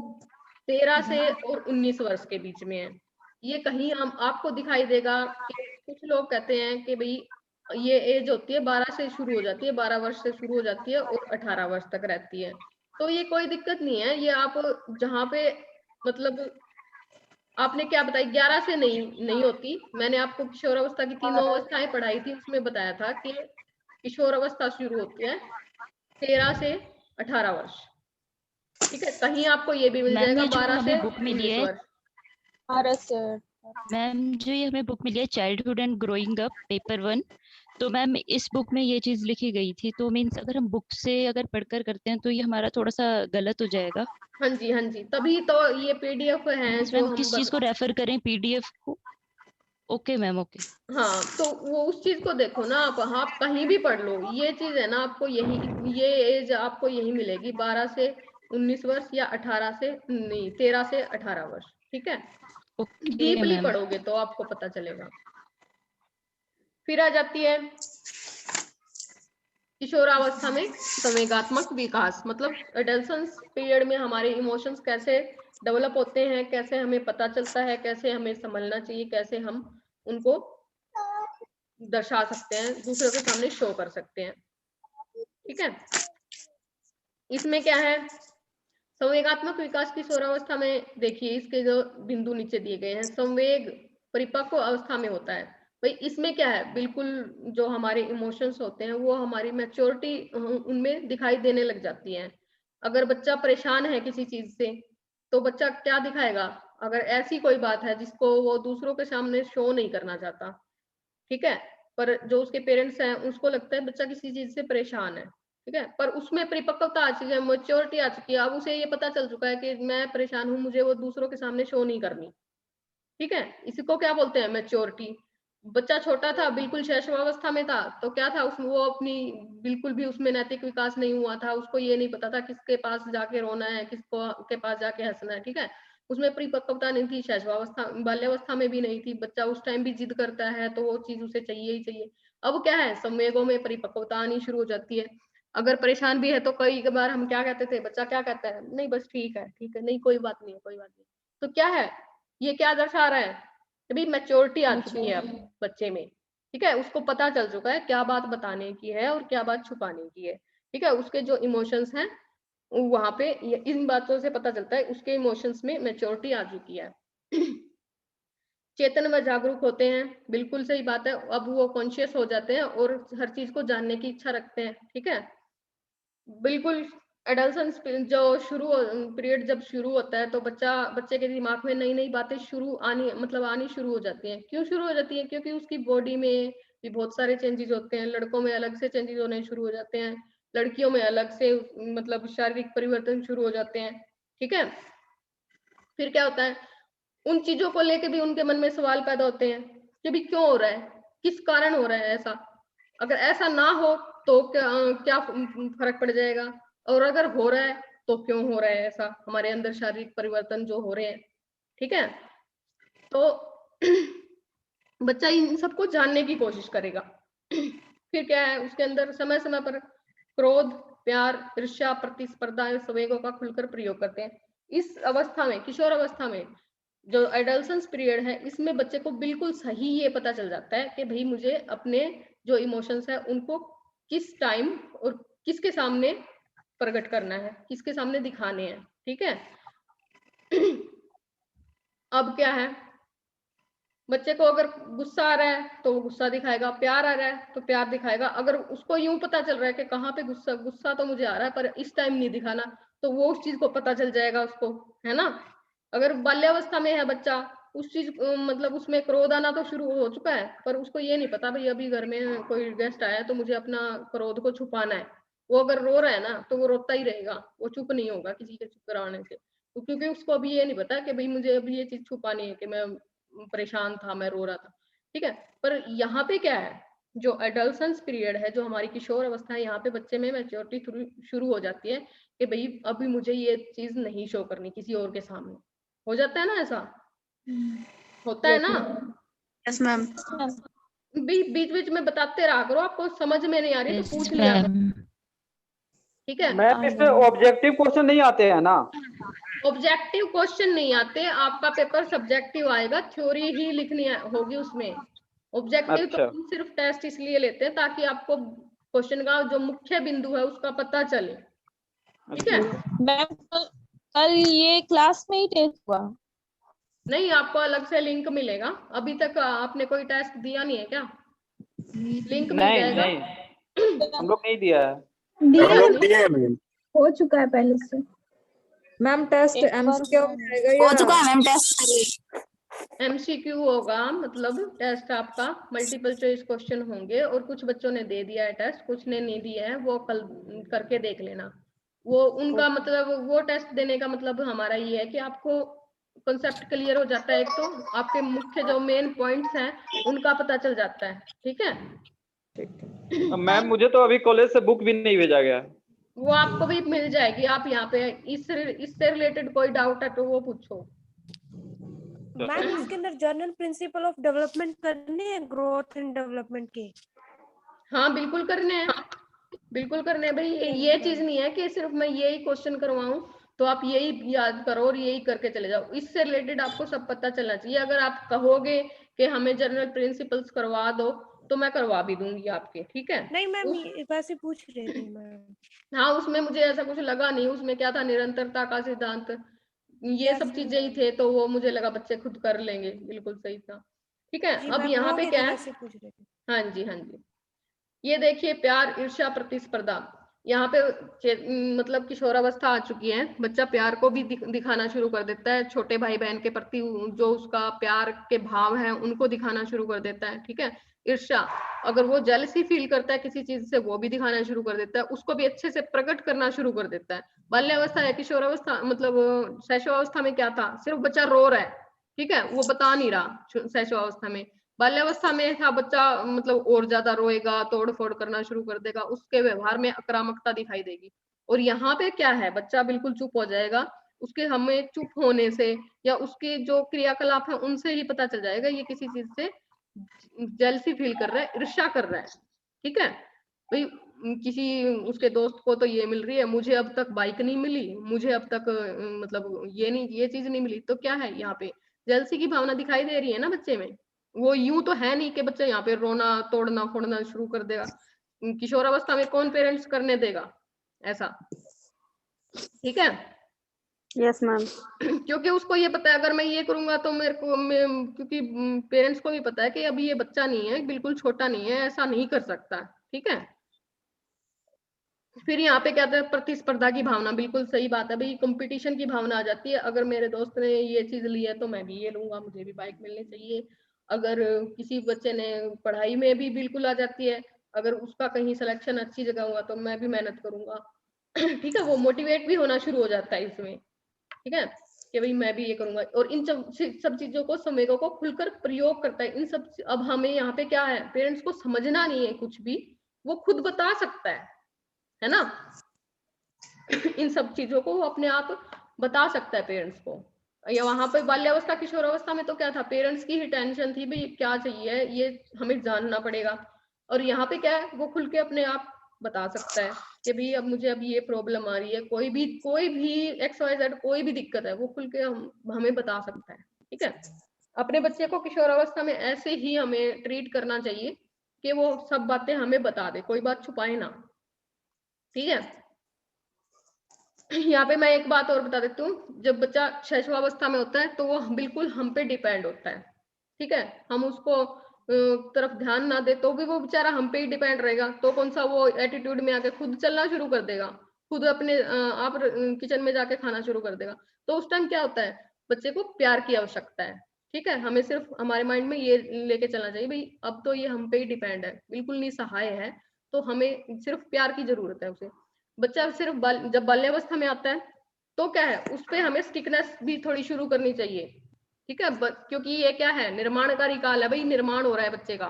13 से और 19 वर्ष के बीच में है। ये कहीं हम आपको दिखाई देगा कि कुछ लोग कहते हैं कि भाई ये एज होती है 12 से शुरू हो जाती है, 12 वर्ष से शुरू हो जाती है और 18 वर्ष तक रहती है। तो ये कोई दिक्कत नहीं है, ये आप जहाँ पे मतलब आपने क्या बताई 11 से नहीं होती। मैंने आपको किशोरावस्था की 3 अवस्थाएं पढ़ाई थी, उसमें बताया था कि किशोरावस्था शुरू होती है 13 से 18 वर्ष, ठीक है। कहीं आपको ये भी मिल मैम जाएगा ये जो 12 से हमें बुक मिली 19 है, वर्ष। मैम जो ये हमें बुक मिली है childhood and growing up paper 1, तो मैम इस बुक में ये चीज लिखी गई थी। तो मीन्स अगर हम बुक से अगर पढ़कर करते हैं तो ये हमारा थोड़ा सा गलत हो जाएगा। हाँ जी, तभी तो ये पीडीएफ है जो मैम हम किस चीज को रेफर करें, पीडीएफ को? Okay ma'am, okay. हाँ तो वो उस चीज को देखो ना आप कहीं भी पढ़ लो, ये चीज है ना, आपको ये एज आपको यही मिलेगी 12 से 19 वर्ष या 18 से नहीं 13 से 18 वर्ष, ठीक है। Deeply ma'am. पढ़ोगे तो आपको पता चलेगा। फिर आ जाती है किशोरावस्था में संवेगात्मक विकास, मतलब एडल्सेंस पीरियड में हमारे इमोशंस कैसे डेवलप होते हैं, कैसे हमें पता चलता है, कैसे हमें संभलना चाहिए, कैसे हम उनको दर्शा सकते हैं, दूसरों के सामने शो कर सकते हैं, ठीक है। इसमें क्या है, संवेगात्मक विकास की किशोरावस्था में देखिए इसके जो बिंदु नीचे दिए गए हैं। संवेग परिपक्व अवस्था में होता है भाई। इसमें क्या है, बिल्कुल जो हमारे इमोशंस होते हैं वो हमारी मैच्योरिटी उनमें दिखाई देने लग जाती है। अगर बच्चा परेशान है किसी चीज से तो बच्चा क्या दिखाएगा, अगर ऐसी कोई बात है जिसको वो दूसरों के सामने शो नहीं करना चाहता, ठीक है, पर जो उसके पेरेंट्स हैं उसको लगता है बच्चा किसी चीज से परेशान है, ठीक है, पर उसमें परिपक्वता आ चुकी है, मैच्योरिटी आ चुकी है, अब उसे ये पता चल चुका है कि मैं परेशान हूँ, मुझे वो दूसरों के सामने शो नहीं करनी, ठीक है। इसको क्या बोलते हैं, मैच्योरिटी। बच्चा छोटा था, बिल्कुल शैशवावस्था में था, तो क्या था उसमें वो अपनी बिल्कुल भी उसमें नैतिक विकास नहीं हुआ था, उसको ये नहीं पता था किसके पास जाके रोना है, किसको के पास जाके हंसना है, ठीक है। उसमें परिपक्वता नहीं थी, शैशवावस्था बाल्यावस्था में भी नहीं थी। बच्चा उस टाइम भी जिद करता है तो वो चीज उसे चाहिए ही चाहिए। अब क्या है, संवेगों में परिपक्वता आनी शुरू हो जाती है। अगर परेशान भी है तो कई बार हम क्या कहते थे, बच्चा क्या कहता है, नहीं बस ठीक है नहीं कोई बात नहीं है, कोई बात नहीं। तो क्या है, ये क्या दर्शा रहा है, अभी मैच्योरिटी आ चुकी है अब बच्चे में, ठीक है, उसको पता चल चुका है क्या बात बताने की है और क्या बात छुपाने की है। ठीक है, उसके जो इमोशंस हैं वहां पे इन बातों से पता चलता है उसके इमोशंस में मैच्योरिटी आ चुकी है। चेतन व जागरूक होते हैं, बिल्कुल सही बात है। अब वो कॉन्शियस हो जाते हैं और हर चीज को जानने की इच्छा रखते हैं। ठीक है, बिल्कुल एडल्सेंस जो पीरियड जब शुरू होता है तो बच्चे के दिमाग में नई नई बातें आनी शुरू हो जाती हैं। क्यों शुरू हो जाती है? क्योंकि उसकी बॉडी में भी बहुत सारे चेंजेस होते हैं। लड़कों में अलग से चेंजेस होने शुरू हो जाते हैं, लड़कियों में अलग से मतलब शारीरिक परिवर्तन शुरू हो जाते हैं। ठीक है, फिर क्या होता है, उन चीजों को लेके भी उनके मन में सवाल पैदा होते हैं कि भी क्यों हो रहा है, किस कारण हो रहा है ऐसा, अगर ऐसा ना हो तो क्या फर्क पड़ जाएगा, और अगर हो रहा है तो क्यों हो रहा है ऐसा, हमारे अंदर शारीरिक परिवर्तन जो हो रहे हैं। ठीक है, तो बच्चा इन सबको जानने की कोशिश करेगा। फिर क्या है, उसके अंदर समय समय पर क्रोध, प्यार, ईर्ष्या, प्रतिस्पर्धा संवेगों का खुलकर प्रयोग करते हैं। इस अवस्था में, किशोर अवस्था में जो एडल्सेंस पीरियड है, इसमें बच्चे को बिल्कुल सही ये पता चल जाता है कि भाई मुझे अपने जो इमोशंस है उनको किस टाइम और किसके सामने प्रकट करना है, किसके सामने दिखाने हैं। ठीक है, अब क्या है, बच्चे को अगर गुस्सा आ रहा है तो वो गुस्सा दिखाएगा, प्यार आ रहा है तो प्यार दिखाएगा। अगर उसको यूं पता चल रहा है कि कहाँ पे गुस्सा तो मुझे आ रहा है पर इस टाइम नहीं दिखाना, तो वो उस चीज को पता चल जाएगा उसको, है ना। अगर बाल्यावस्था में है बच्चा, उस चीज मतलब उसमें क्रोध आना तो शुरू हो चुका है पर उसको ये नहीं पता भाई अभी घर में कोई गेस्ट आया है तो मुझे अपना क्रोध को छुपाना है। वो अगर रो रहा है ना तो वो रोता ही रहेगा, वो चुप नहीं होगा किसी के चुप कराने से, क्योंकि उसको अभी ये नहीं पता कि भाई मुझे अभी ये चीज छुपानी है कि मैं परेशान था, मैं रो रहा था। ठीक है, पर यहाँ पे क्या है, जो एडल्सेंस पीरियड है, जो हमारी किशोर अवस्था है, यहाँ पे बच्चे में मैच्योरिटी शुरू हो जाती है कि भाई अभी मुझे ये चीज नहीं शो करनी किसी और के सामने। हो जाता है ना ऐसा, होता है ना। Yes ma'am. बीच बीच में बताते रहा करो, आपको समझ में नहीं आ रही तो पूछ लिया करो। ठीक है मैम, इसमें ऑब्जेक्टिव क्वेश्चन नहीं आते हैं ना? ऑब्जेक्टिव क्वेश्चन नहीं आते, आपका पेपर सब्जेक्टिव आएगा, थ्योरी ही लिखनी होगी उसमें। ऑब्जेक्टिव तो हम सिर्फ टेस्ट इसलिए लेते हैं ताकि आपको क्वेश्चन का जो मुख्य बिंदु है उसका पता चले। ठीक है मैम, कल ये क्लास में ही टेस्ट हुआ? नहीं, आपको अलग से लिंक मिलेगा। अभी तक आपने कोई टेस्ट दिया नहीं है क्या? लिंक मिल जाएगा। हम लोग नहीं दिया है। हो चुका है पहले से मैम। टेस्ट एमसीक्यू हो चुका है मैम। टेस्ट एमसीक्यू होगा, मतलब टेस्ट आपका मल्टीपल चॉइस क्वेश्चन होंगे, और कुछ बच्चों ने दे दिया है टेस्ट, कुछ ने नहीं दिया है, वो कल करके देख लेना। वो उनका मतलब, वो टेस्ट देने का मतलब हमारा ये है कि आपको कॉन्सेप्ट क्लियर हो जाता है, एक तो आपके मुख्य जो मेन पॉइंट्स हैं उनका पता चल जाता है। ठीक है मैम, मुझे तो अभी कॉलेज से बुक भी नहीं भेजा गया। वो आपको भी मिल जाएगी, आप यहाँ पे इससे रिलेटेड कोई डाउट है तो वो पूछो। मैम, इसके अंदर जनरल प्रिंसिपल ऑफ डेवलपमेंट करने हैं, ग्रोथ एंड डेवलपमेंट के? हाँ बिल्कुल करने हैं, बिल्कुल करने हैं भाई। ये चीज नहीं है कि सिर्फ मैं यही क्वेश्चन करवाऊं तो आप यही याद करो और यही करके चले जाओ, इससे रिलेटेड आपको सब पता चलना चाहिए। अगर आप कहोगे कि हमें जनरल प्रिंसिपल्स करवा दो तो मैं करवा भी दूंगी आपके। ठीक है, नहीं मैम, वैसे पूछ रही थी मैम। हाँ, उसमें मुझे ऐसा कुछ लगा नहीं, उसमें क्या था, निरंतरता का सिद्धांत, ये सब चीजें ही थे, तो वो मुझे लगा बच्चे खुद कर लेंगे, बिल्कुल सही था। ठीक है, अब यहाँ पे क्या है, हाँ जी हाँ जी, ये देखिए, प्यार, ईर्ष्या, प्रतिस्पर्धा, यहाँ पे मतलब किशोरावस्था आ चुकी है, बच्चा प्यार को भी दिखाना शुरू कर देता है, छोटे भाई बहन के प्रति जो उसका प्यार के भाव है उनको दिखाना शुरू कर देता है। ठीक है, ईर्ष्या, अगर वो जेलसी फील करता है किसी चीज से वो भी दिखाना शुरू कर देता है, उसको भी अच्छे से प्रकट करना शुरू कर देता है। बाल्यावस्था है, किशोरावस्था मतलब शैशवावस्था में क्या था, सिर्फ बच्चा रो रहा है, ठीक है, वो बता नहीं रहा शैशवावस्था में। बाल्यावस्था में था बच्चा मतलब और ज्यादा रोएगा, तोड़ फोड़ करना शुरू कर देगा, उसके व्यवहार में आक्रामकता दिखाई देगी। और यहाँ पे क्या है, बच्चा बिल्कुल चुप हो जाएगा, उसके हमें चुप होने से या उसके जो क्रियाकलाप है उनसे ही पता चल जाएगा ये किसी चीज से जेलसी फील कर रहा है, ईर्ष्या कर रहा है। ठीक है भाई, किसी उसके दोस्त को तो ये मिल रही है, मुझे अब तक बाइक नहीं मिली, मुझे अब तक मतलब ये चीज नहीं मिली, तो क्या है, यहाँ पे जेलसी की भावना दिखाई दे रही है ना बच्चे में। वो यूं तो है नहीं कि बच्चा यहाँ पे रोना तोड़ना फोड़ना शुरू कर देगा। किशोरावस्था में कौन पेरेंट्स करने देगा ऐसा, ठीक है। Yes ma'am. क्योंकि उसको ये पता है अगर मैं ये करूंगा तो मेरे को क्योंकि पेरेंट्स को भी पता है कि अभी ये बच्चा नहीं है, बिल्कुल छोटा नहीं है, ऐसा नहीं कर सकता, ठीक है। फिर यहाँ पे क्या था, प्रतिस्पर्धा की भावना, बिल्कुल सही बात है भाई, कंपटीशन की भावना आ जाती है। अगर मेरे दोस्त ने ये चीज ली है तो मैं भी ये लूंगा, मुझे भी बाइक मिलनी चाहिए। अगर किसी बच्चे ने पढ़ाई में भी बिल्कुल आ जाती है, अगर उसका कहीं सिलेक्शन अच्छी जगह हुआ तो मैं भी मेहनत करूंगा, ठीक है। वो मोटिवेट भी होना शुरू हो जाता है इसमें, ठीक है, कि भाई मैं भी ये करूंगा। और इन सब चीजों को, संवेगों को खुलकर प्रयोग करता है इन सब। अब हमें यहाँ पे क्या है, पेरेंट्स को समझना नहीं है कुछ भी, वो खुद बता सकता है ना। इन सब चीजों को वो अपने आप बता सकता है पेरेंट्स को। या वहां पे बाल्यावस्था किशोरावस्था में तो क्या था, पेरेंट्स की ही टेंशन थी भाई क्या चाहिए ये हमें जानना पड़ेगा। और यहाँ पे क्या है, वो खुल के अपने आप बता सकता है कि भाई अब मुझे अब ये प्रॉब्लम आ रही है, कोई भी XYZ कोई भी दिक्कत है, वो खुल के हमें बता सकता है, ठीक है। अपने बच्चे को किशोरावस्था में ऐसे ही हमें ट्रीट करना चाहिए कि वो सब बातें हमें बता दे, कोई बात छुपाए ना, ठीक है। यहाँ पे मैं एक बात और बता देती हूँ, जब बच्चा शैशवावस्था में होता है तो वो बिल्कुल हम पे डिपेंड होता है, ठीक है। हम उसको तरफ ध्यान ना दे तो भी वो बेचारा हम पे ही डिपेंड रहेगा। तो कौन सा वो एटीट्यूड में आके खुद चलना शुरू कर देगा, खुद अपने आप किचन में जाके खाना शुरू कर देगा। तो उस टाइम क्या होता है, बच्चे को प्यार की आवश्यकता है, ठीक है। हमें सिर्फ हमारे माइंड में ये लेके चलना चाहिए भाई अब तो ये हम पे ही डिपेंड है, बिल्कुल नहीं सहाय है, तो हमें सिर्फ प्यार की जरूरत है उसे। बच्चा सिर्फ जब बाल्यावस्था में आता है तो क्या है, उस पे हमें स्टिकनेस भी थोड़ी शुरू करनी चाहिए, ठीक है। क्योंकि ये क्या है, निर्माणकारी काल है भाई, निर्माण हो रहा है बच्चे का।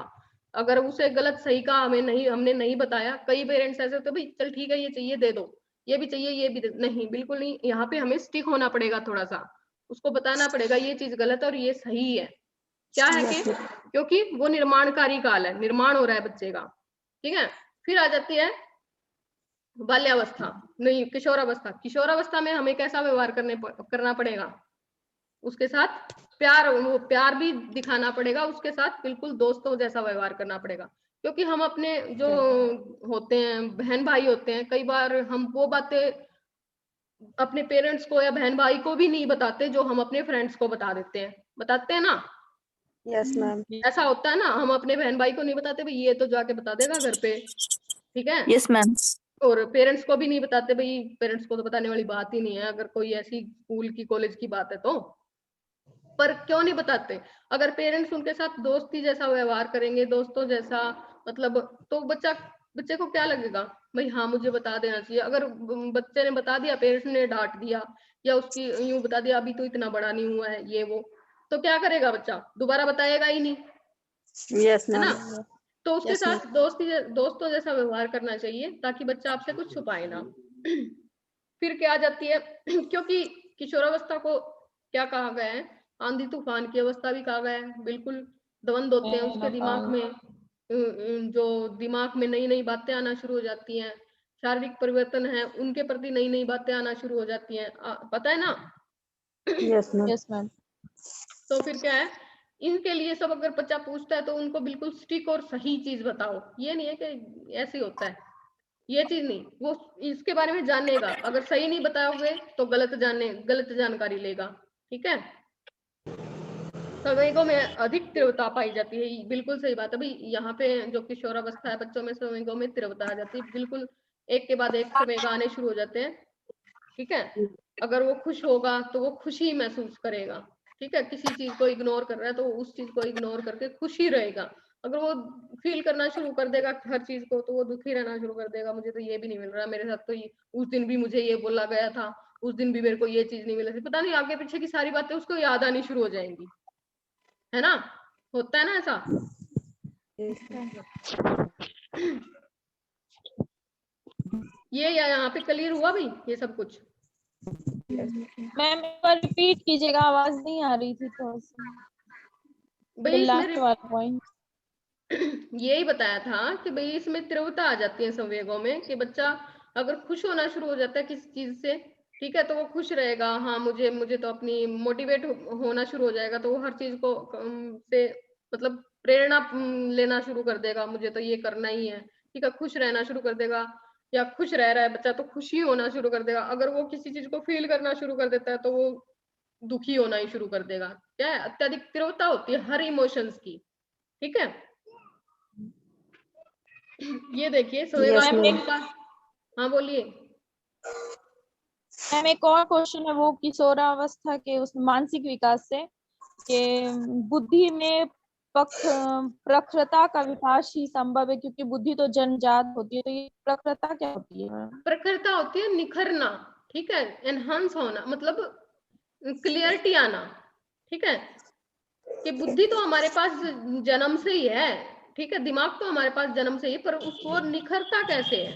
अगर उसे गलत सही का हमने नहीं बताया, कई पेरेंट्स ऐसे होते भाई चल ठीक है ये चाहिए दे दो, ये भी चाहिए ये भी नहीं, बिल्कुल नहीं। यहाँ पे हमें स्टिक होना पड़ेगा, थोड़ा सा उसको बताना पड़ेगा ये चीज गलत है और ये सही है। क्या है कि क्योंकि वो निर्माणकारी काल है, निर्माण हो रहा है बच्चे का, ठीक है। फिर आ जाती है बाल्यावस्था, नहीं किशोरावस्था। किशोरावस्था में हमें कैसा व्यवहार करना पड़ेगा, उसके साथ वो प्यार भी दिखाना पड़ेगा, उसके साथ बिल्कुल दोस्तों जैसा व्यवहार करना पड़ेगा। क्योंकि हम अपने जो होते हैं बहन भाई होते हैं, कई बार हम वो बातें अपने पेरेंट्स को या बहन भाई को भी नहीं बताते जो हम अपने फ्रेंड्स को बताते हैं ना। Yes ma'am. ऐसा होता है ना, हम अपने बहन भाई को नहीं बताते भाई ये तो जाके बता देगा घर पे, ठीक है। Yes ma'am. और पेरेंट्स को भी नहीं बताते भाई, पेरेंट्स को तो बताने वाली बात ही नहीं है अगर कोई ऐसी स्कूल की कॉलेज की बात है तो। पर क्यों नहीं बताते, अगर पेरेंट्स उनके साथ दोस्ती जैसा व्यवहार करेंगे, दोस्तों जैसा मतलब, तो बच्चे को क्या लगेगा भाई हाँ मुझे बता देना चाहिए। अगर बच्चे ने बता दिया, पेरेंट्स ने डांट दिया या उसकी यूं बता दिया अभी तो इतना बड़ा नहीं हुआ है ये वो, तो क्या करेगा बच्चा, दोबारा बताएगा ही नहीं, यस है ना। मैम। तो उसके साथ दोस्तों जैसा व्यवहार करना चाहिए ताकि बच्चा आपसे कुछ छुपाए ना। फिर क्या आ जाती है, क्योंकि किशोरावस्था को क्या कहा गया है, आंधी तूफान की अवस्था भी कहा गया है, बिल्कुल द्वंद होते हैं उसके दिमाग में, जो दिमाग में नई नई बातें आना शुरू हो जाती हैं, शारीरिक परिवर्तन है उनके प्रति नई नई बातें आना शुरू हो जाती हैं, पता है ना। Yes ma'am. तो फिर क्या है, इनके लिए सब अगर बच्चा पूछता है तो उनको बिल्कुल स्टिक और सही चीज बताओ। ये नहीं है कि ऐसे होता है, ये चीज नहीं, वो इसके बारे में जानेगा। अगर सही नहीं बताओगे तो गलत जानकारी लेगा, ठीक है। संवेगों में अधिक तीव्रता पाई जाती है, बिल्कुल सही बात है भाई। यहाँ पे जो किशोरावस्था है बच्चों में, संवेगों में तीव्रता आ जाती है, बिल्कुल एक के बाद एक संवेग आने शुरू हो जाते हैं, ठीक है। अगर वो खुश होगा तो वो खुशी महसूस करेगा, ठीक है। किसी चीज को इग्नोर कर रहा है तो उस चीज को इग्नोर करके खुशी रहेगा। अगर वो फील करना शुरू कर देगा हर चीज को तो वो दुखी रहना शुरू कर देगा, मुझे तो ये भी नहीं मिल रहा, मेरे साथ तो उस दिन भी मुझे ये बोला गया था, उस दिन भी मेरे को ये चीज नहीं मिली थी, पता नहीं आगे पीछे की सारी बातें उसको याद आनी शुरू हो जाएंगी, है ना। होता है ना ऐसा। ये यहाँ पे क्लियर हुआ भाई ये सब कुछ। मैम एक बार रिपीट कीजिएगा, आवाज नहीं आ रही थी थोड़ा सा। भाई लास्ट वाला पॉइंट यही बताया था कि भाई इसमें तीव्रता आ जाती है संवेगों में, कि बच्चा अगर खुश होना शुरू हो जाता है किसी चीज से, ठीक है, तो वो खुश रहेगा, हाँ मुझे तो अपनी मोटिवेट होना शुरू हो जाएगा, तो वो हर चीज को से मतलब प्रेरणा लेना शुरू कर देगा, मुझे तो ये करना ही है, ठीक है। खुश रहना शुरू कर देगा, या खुश रह रहा है बच्चा तो खुशी होना शुरू कर देगा। अगर वो किसी चीज को फील करना शुरू कर देता है तो वो दुखी होना ही शुरू कर देगा। क्या है, अत्यधिक तीव्रता होती है हर इमोशंस की, ठीक है। ये देखिए हाँ बोलिए मैम एक और क्वेश्चन है वो किशोरावस्था के उस मानसिक विकास से, कि बुद्धि में प्रखरता का विकास ही संभव है, क्योंकि बुद्धि तो जन्मजात होती है, तो ये प्रखरता क्या होती है? प्रखरता होती है निखरना, ठीक है, एनहांस होना, मतलब क्लियरिटी आना, ठीक है। कि बुद्धि तो हमारे पास जन्म से ही है, ठीक है, दिमाग तो हमारे पास जन्म से ही, पर उसको निखरता कैसे है,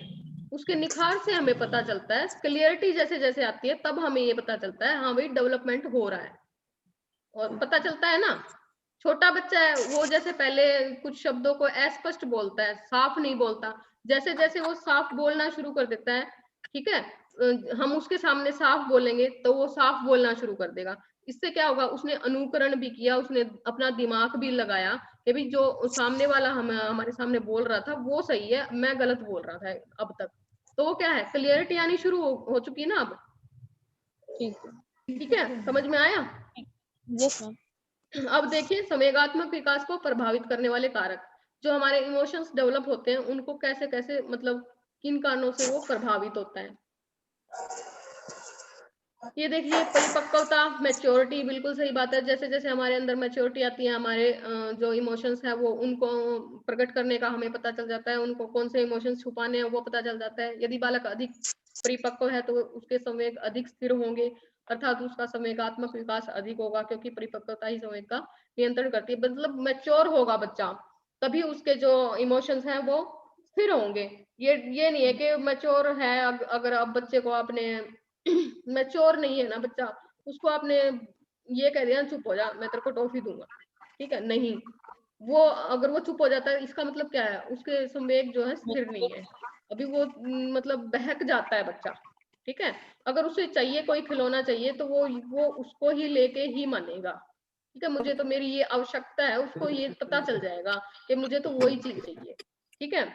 उसके निखार से हमें पता चलता है। क्लियरिटी जैसे जैसे आती है तब हमें ये पता चलता है हाँ भाई डेवलपमेंट हो रहा है, और पता चलता है ना। छोटा बच्चा है वो जैसे पहले कुछ शब्दों को अस्पष्ट बोलता है, साफ नहीं बोलता, जैसे जैसे वो साफ बोलना शुरू कर देता है, ठीक है, हम उसके सामने साफ बोलेंगे तो वो साफ बोलना शुरू कर देगा। इससे क्या होगा, उसने अनुकरण भी किया, उसने अपना दिमाग भी लगाया कि भी जो सामने वाला हमारे सामने बोल रहा था वो सही है, मैं गलत बोल रहा था अब तक। तो वो क्या है, क्लियरिटी आनी शुरू हो चुकी है ना अब। ठीक है, समझ में आया? Yes ma'am. अब देखिए संवेगात्मक विकास को प्रभावित करने वाले कारक, जो हमारे इमोशंस डेवलप होते हैं उनको कैसे कैसे, मतलब किन कारणों से वो प्रभावित होता है। ये देखिए परिपक्वता, मैच्योरिटी, बिल्कुल सही बात है। जैसे जैसे हमारे अंदर मैच्योरिटी आती है, हमारे जो इमोशंस है वो उनको प्रकट करने का हमें पता चल जाता है, उनको कौन से इमोशंस छुपाने हैं वो पता चल जाता है। यदि बालक अधिक परिपक्व है तो उसके संवेग अधिक स्थिर होंगे, अर्थात उसका संवेगात्मक विकास अधिक होगा, क्योंकि परिपक्वता ही संवेग का नियंत्रण करती है। मतलब मैच्योर होगा बच्चा तभी उसके जो इमोशंस हैं वो स्थिर होंगे। ये नहीं है कि मैच्योर है, अगर अब बच्चे को आपने मैच्योर नहीं है ना बच्चा, उसको आपने ये कह दिया चुप हो जा मैं तेरे को टॉफी दूंगा, ठीक है, नहीं, वो अगर वो चुप हो जाता है इसका मतलब क्या है, उसके संवेग जो है स्थिर नहीं है, अभी वो मतलब बहक जाता है बच्चा, ठीक है। अगर उसे चाहिए कोई खिलौना चाहिए तो वो उसको ही लेके ही मानेगा, ठीक है। मुझे तो मेरी ये आवश्यकता है, उसको ये पता चल जाएगा कि मुझे तो वही चीज चाहिए, ठीक है।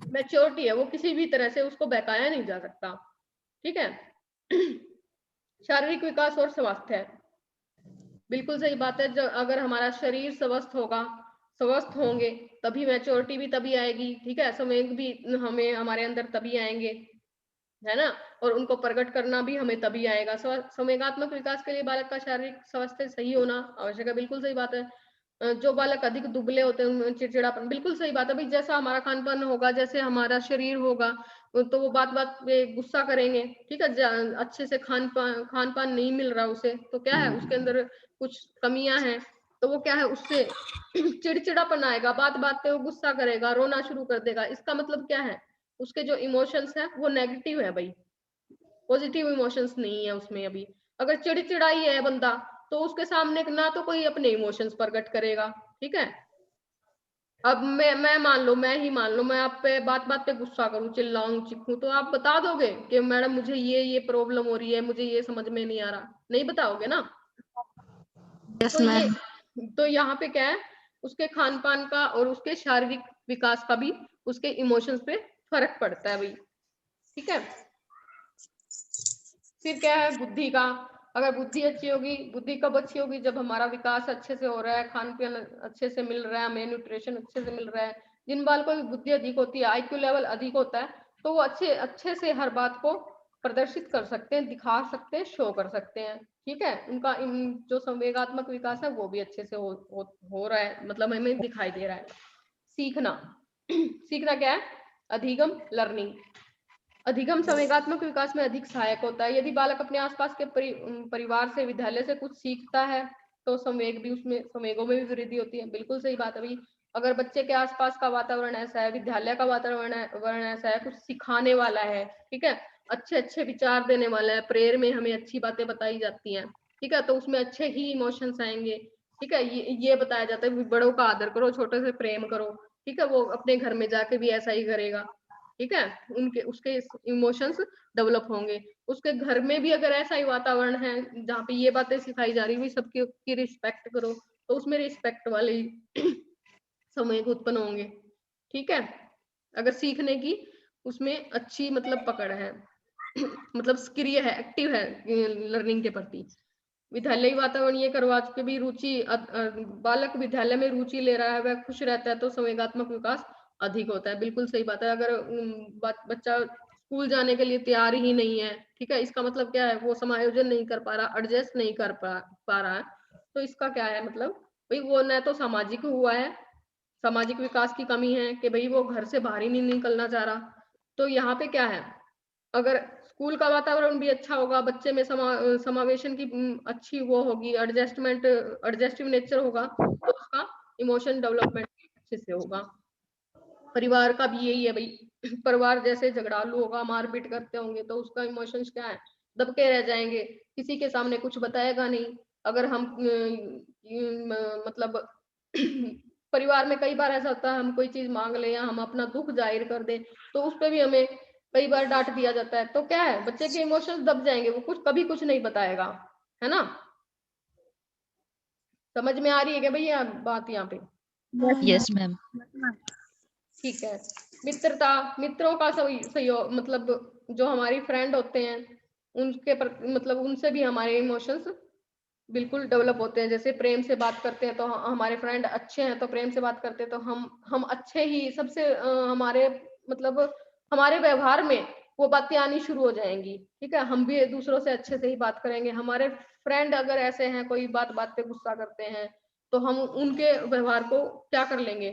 मैच्योरिटी है, वो किसी भी तरह से उसको बहकाया नहीं जा सकता, ठीक है। शारीरिक विकास और स्वास्थ्य है, बिल्कुल सही बात है। जब अगर हमारा शरीर स्वस्थ होगा, स्वस्थ होंगे तभी मैच्योरिटी भी तभी आएगी, ठीक है, संवेग भी हमें हमारे अंदर तभी आएंगे, है ना, और उनको प्रकट करना भी हमें तभी आएगा। संवेगात्मक विकास के लिए बालक का शारीरिक स्वास्थ्य सही होना आवश्यक है, बिल्कुल सही बात है। जो बालक अधिक दुबले होते हैं उनमें चिड़चिड़ापन, बिल्कुल सही बात है भाई। जैसा हमारा खान पान होगा, जैसे हमारा शरीर होगा, तो वो बात बात पे गुस्सा करेंगे, ठीक है। अच्छे से खान पान नहीं मिल रहा उसे, तो क्या है उसके अंदर कुछ कमियां हैं, तो वो क्या है उससे चिड़चिड़ापन आएगा, बात बात पे वो गुस्सा करेगा, रोना शुरू कर देगा। इसका मतलब क्या है, उसके जो इमोशंस है वो नेगेटिव है भाई, पॉजिटिव इमोशंस नहीं है उसमें अभी। अगर चिड़चिड़ाई है बंदा तो उसके सामने ना तो कोई अपने इमोशंस प्रकट करेगा, ठीक है। अब मैं मान लो, मैं ही मान लो मैं आप पे बात बात पे गुस्सा करूं, चिल्लाऊं, चिखूं, तो आप बता दोगे कि मैडम मुझे ये प्रॉब्लम हो रही है, मुझे ये समझ में नहीं आ रहा, नहीं बताओगे ना। यस तो मैम। तो यहाँ पे क्या है, उसके खान पान का और उसके शारीरिक विकास का भी उसके इमोशंस पे फर्क पड़ता है भाई, ठीक है। फिर क्या है बुद्धि का, अगर बुद्धि अच्छी होगी, बुद्धि कब अच्छी होगी, जब हमारा विकास अच्छे से हो रहा है, खान पान अच्छे से मिल रहा है, हमें न्यूट्रिशन अच्छे से मिल रहा है। जिन बालकों की बुद्धि अधिक होती है, आईक्यू लेवल अधिक होता है, तो वो अच्छे से हर बात को प्रदर्शित कर सकते हैं, दिखा सकते हैं, शो कर सकते हैं, ठीक है। उनका जो संवेगात्मक विकास है वो भी अच्छे से हो रहा है, मतलब हमें दिखाई दे रहा है। सीखना सीखना क्या है, अधिगम, लर्निंग। अधिगम संवेगात्मक विकास में अधिक सहायक होता है। यदि बालक अपने आसपास के परिवार से, विद्यालय से कुछ सीखता है तो संवेग भी उसमें, संवेगों में भी वृद्धि होती है, बिल्कुल सही बात है भाई। अगर बच्चे के आसपास का वातावरण ऐसा है, विद्यालय का वातावरण ऐसा है, कुछ सिखाने वाला है, ठीक है, अच्छे अच्छे विचार देने वाला है, प्रेयर में हमें अच्छी बातें बताई जाती हैं, ठीक है, तो उसमें अच्छे ही इमोशंस आएंगे, ठीक है। ये बताया जाता है बड़ों का आदर करो, छोटे से प्रेम करो, ठीक है, वो अपने घर में जाके भी ऐसा ही करेगा, ठीक है। उसके इमोशंस डेवलप होंगे। उसके घर में भी अगर ऐसा ही वातावरण है जहाँ पे ये बातें सिखाई जा रही है, सबकी रिस्पेक्ट करो, तो उसमें रिस्पेक्ट वाले समूह उत्पन्न होंगे। ठीक है, अगर सीखने की उसमें अच्छी मतलब पकड़ है मतलब सक्रिय है, एक्टिव है लर्निंग के प्रति। विद्यालय वातावरण ये करवा के भी रुचि बालक विद्यालय में रुचि ले रहा है, वह खुश रहता है तो संवेगात्मक विकास अधिक होता है। बिल्कुल सही बात है। अगर बच्चा स्कूल जाने के लिए तैयार ही नहीं है, ठीक है, इसका मतलब क्या है, वो समायोजन नहीं कर पा रहा, एडजस्ट नहीं कर पा रहा है, तो इसका क्या है मतलब भाई वो न तो सामाजिक हुआ है, सामाजिक विकास की कमी है कि भाई वो घर से बाहर ही नहीं निकलना चाह रहा। तो यहाँ पे क्या है, अगर स्कूल का वातावरण भी अच्छा होगा, बच्चे में समावेशन की अच्छी वो होगी, एडजस्टिव नेचर होगा, तो उसका इमोशन डेवलपमेंट अच्छे से होगा। परिवार का भी यही है भाई, परिवार जैसे झगड़ालू होगा, मारपीट करते होंगे, तो उसका इमोशंस क्या है, दबके रह जाएंगे, किसी के सामने कुछ बताएगा नहीं। अगर हम मतलब परिवार में कई बार ऐसा होता है, हम कोई चीज मांग ले या हम अपना दुख जाहिर कर दें, तो उस पर भी हमें कई बार डांट दिया जाता है। तो क्या है, बच्चे के इमोशंस दब जाएंगे, वो कभी कुछ नहीं बताएगा, है ना। समझ में आ रही है क्या भैया बात यहाँ पे? Yes ma'am. ठीक है। मित्रता, मित्रों का सहयोग मतलब जो हमारी फ्रेंड होते हैं उनके मतलब उनसे भी हमारे इमोशंस बिल्कुल डेवलप होते हैं। जैसे प्रेम से बात करते हैं तो हमारे फ्रेंड अच्छे हैं तो प्रेम से बात करते हैं तो हम अच्छे ही सबसे हमारे मतलब हमारे व्यवहार में वो बातें आनी शुरू हो जाएंगी। ठीक है, हम भी दूसरों से अच्छे से ही बात करेंगे। हमारे फ्रेंड अगर ऐसे हैं, कोई बात पे गुस्सा करते हैं, तो हम उनके व्यवहार को क्या कर लेंगे,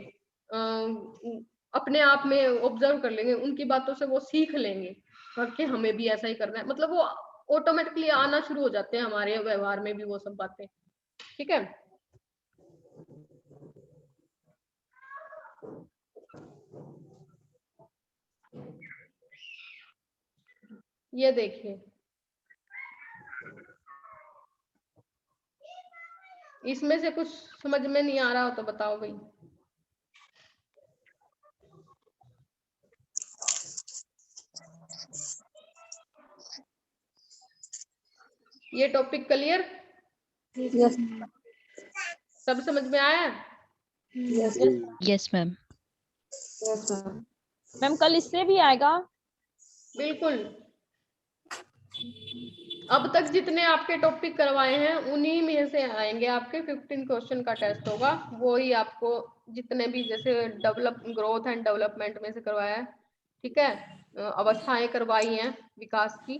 अपने आप में ऑब्जर्व कर लेंगे, उनकी बातों से वो सीख लेंगे कि हमें भी ऐसा ही करना है। मतलब वो ऑटोमेटिकली आना शुरू हो जाते हैं हमारे व्यवहार में भी वो सब बातें। ठीक है, ये देखिए, इसमें से कुछ समझ में नहीं आ रहा हो तो बताओ भाई। ये टॉपिक क्लियर? यस सब समझ में आया? Yes ma'am. मैम कल इससे भी आएगा? बिल्कुल, अब तक जितने आपके टॉपिक करवाए हैं उन्हीं में से आएंगे। आपके 15 क्वेश्चन का टेस्ट होगा, वो ही आपको जितने भी जैसे ग्रोथ एंड डेवलपमेंट में से करवाया है। ठीक है, अवस्थाएं करवाई हैं विकास की,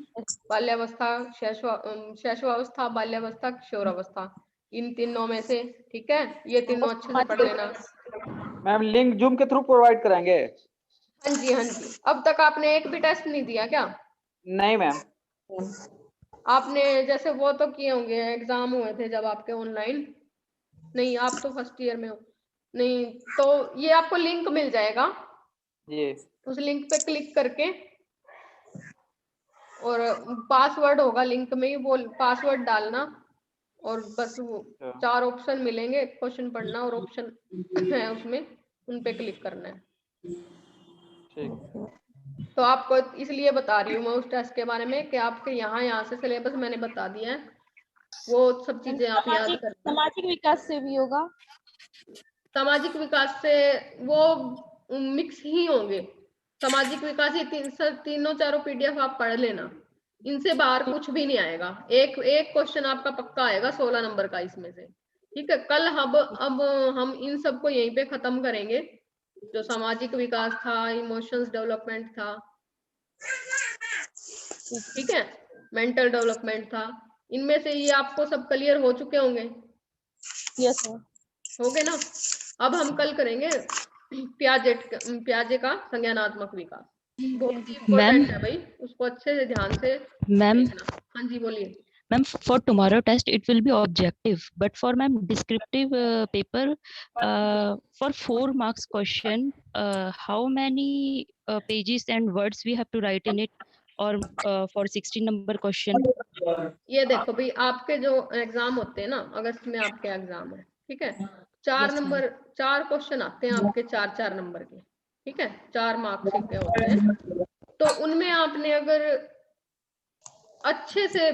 बाल्यावस्था, शैशवावस्था, बाल्यावस्था, किशोरावस्था, इन तीनों में से। ठीक है, ये तीनों अच्छे से पढ़ लेना। मैम लिंक जूम के थ्रू प्रोवाइड कराएंगे? हाँ जी, हाँ जी। अब तक आपने एक भी टेस्ट नहीं दिया क्या? नहीं मैम। आपने जैसे वो तो किए होंगे, एग्जाम हुए थे जब आपके ऑनलाइन? नहीं, आप तो फर्स्ट ईयर में हो। नहीं, तो ये आपको लिंक मिल जाएगा, ये उस लिंक पे क्लिक करके, और पासवर्ड होगा लिंक में ही, वो पासवर्ड डालना, और बस वो 4 ऑप्शन मिलेंगे, क्वेश्चन पढ़ना और ऑप्शन है उसमें, उन पे क्लिक करना है। ठीक। तो आपको इसलिए बता रही हूँ मैं उस टेस्ट के बारे में कि आपके यहाँ से सिलेबस मैंने बता दिया है, वो सब चीजें आप याद कर। सामाजिक विकास से भी होगा? सामाजिक विकास से वो मिक्स ही होंगे। सामाजिक विकास ही तीनों चारों पीडीएफ आप पढ़ लेना, इनसे बाहर कुछ भी नहीं आएगा। एक क्वेश्चन आपका पक्का आएगा 16 नंबर का इसमें से। ठीक है, कल अब हम इन सबको यहीं पे खत्म करेंगे। जो सामाजिक विकास था, इमोशंस डेवलपमेंट था, ठीक है, मेंटल डेवलपमेंट था, इनमें से ये आपको सब क्लियर हो चुके होंगे? Yes sir. हो गए ना। अब हम कल करेंगे प्याजे का संज्ञानात्मक विकास, बहुत ही इम्पोर्टेंट है भाई, उसको अच्छे से ध्यान से मैम। हाँ जी, बोलिए। Ma'am, for tomorrow test, it will be objective, but for ma'am descriptive paper, for 4 marks question, how many pages and words we have to write in it, or for 16 number question? ये देखो भाई, आपके जो exam होते हैं ना, अगस्त में आपके एग्जाम है, ठीक है, 4 क्वेश्चन आते हैं आपके 4 नंबर के। ठीक है, 4 मार्क्स के होते हैं, तो उनमें आपने अगर अच्छे से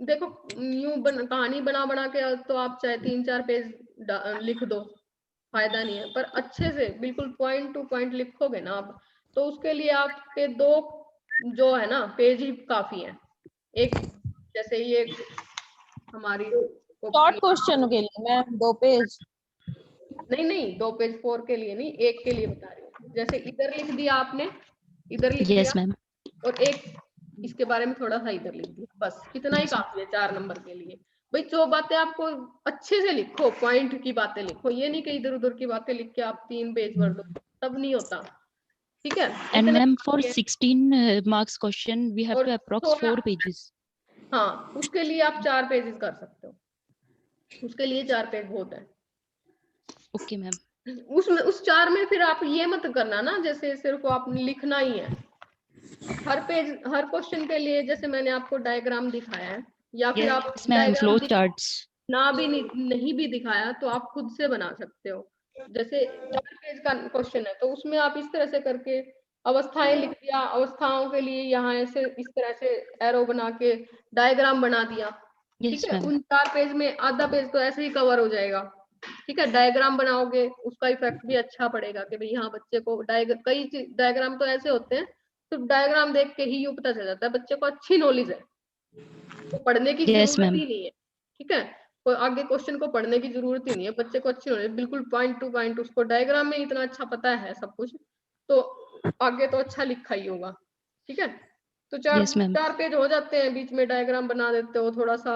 देखो, यूं कहानी बना के, तो आप चाहे 3-4 पेज लिख दो, फायदा नहीं है। पर अच्छे से बिल्कुल पॉइंट टू पॉइंट लिखोगे ना आप, तो उसके लिए आपके 2 जो है ना पेज ही काफी है। एक जैसे ये हमारी शॉर्ट क्वेश्चन के लिए मैम 2 पेज? नहीं 2 पेज 4 के लिए नहीं, 1 के लिए बता रही हूँ। जैसे इधर लिख दिया आपने, इधर लिख Yes, दिया, ma'am. और एक इसके बारे में थोड़ा सा इधर लिख दिया, बस इतना ही काफी है 4 नंबर के लिए। भाई जो बातें आपको अच्छे से लिखो, पॉइंट की बातें लिखो, ये नहीं कि इधर उधर की बातें लिख के आप 3 पेज भर दो, तब नहीं होता। ठीक है। And इतने ma'am, for काफी है। 16 marks question, we have और to approx 4 16 pages. हाँ, उसके लिए आप 4 पेजेस कर सकते हो, उसके लिए 4 पेज बहुत है। Okay, ma'am. उसमें उस 4 में फिर आप ये मत करना ना जैसे सिर्फ आपने लिखना ही है। हर पेज, हर क्वेश्चन के लिए जैसे मैंने आपको डायग्राम दिखाया है, या फिर आप Yes, ma'am. Flow charts. ना भी नहीं भी दिखाया तो आप खुद से बना सकते हो। जैसे 4 पेज का क्वेश्चन है तो उसमें आप इस तरह से करके अवस्थाएं लिख दिया, अवस्थाओं के लिए यहाँ ऐसे इस तरह से एरो बना के डायग्राम बना दिया। Yes, ठीक है। ma'am. उन 4 पेज में आधा पेज तो ऐसे ही कवर हो जाएगा। ठीक है। डायग्राम बनाओगे उसका इफेक्ट भी अच्छा पड़ेगा कि भाई यहाँ बच्चे को कई डायग्राम तो ऐसे होते हैं, सिर्फ डायग्राम देख के ही यूं पता चल जाता है बच्चे को अच्छी नॉलेज है, तो पढ़ने की Yes, जरूरत ma'am. ही नहीं है। ठीक है। कोई आगे क्वेश्चन को पढ़ने की जरूरत ही नहीं है, बच्चे को अच्छी नॉलेज, बिल्कुल पॉइंट टू पॉइंट उसको डायग्राम में इतना अच्छा पता है सब कुछ, तो आगे तो अच्छा लिखा ही होगा। ठीक है। तो Yes, ma'am. 4 पेज हो जाते हैं, बीच में डायग्राम बना देते हो, थोड़ा सा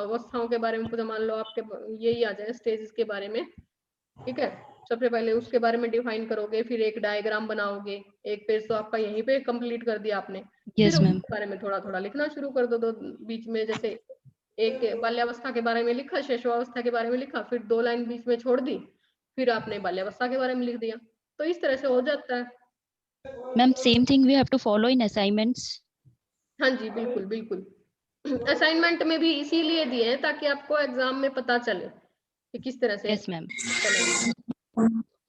अवस्थाओं के बारे में मान लो आपके यही आ जाए स्टेजेस के बारे में। ठीक है। सबसे पहले उसके बारे में डिफाइन करोगे, फिर एक डायग्राम बनाओगे, 1 पेज तो आपका यहीं पे कंप्लीट कर दिया आपने। Yes, फिर ma'am. उसके बारे में थोड़ा थोड़ा लिखना शुरू कर दो, बीच में जैसे एक बाल्यावस्था के बारे में लिखा, शैशवावस्था के बारे में लिखा, फिर 2 लाइन बीच में छोड़ दी, फिर आपने बाल्यावस्था के बारे में लिख दिया, तो इस तरह से हो जाता है। Ma'am, same thing we have to follow in assignments. हाँ जी, बिल्कुल बिल्कुल। असाइनमेंट में भी इसीलिए दिए हैं ताकि आपको एग्जाम में पता चले कि किस तरह से। Yes, ma'am.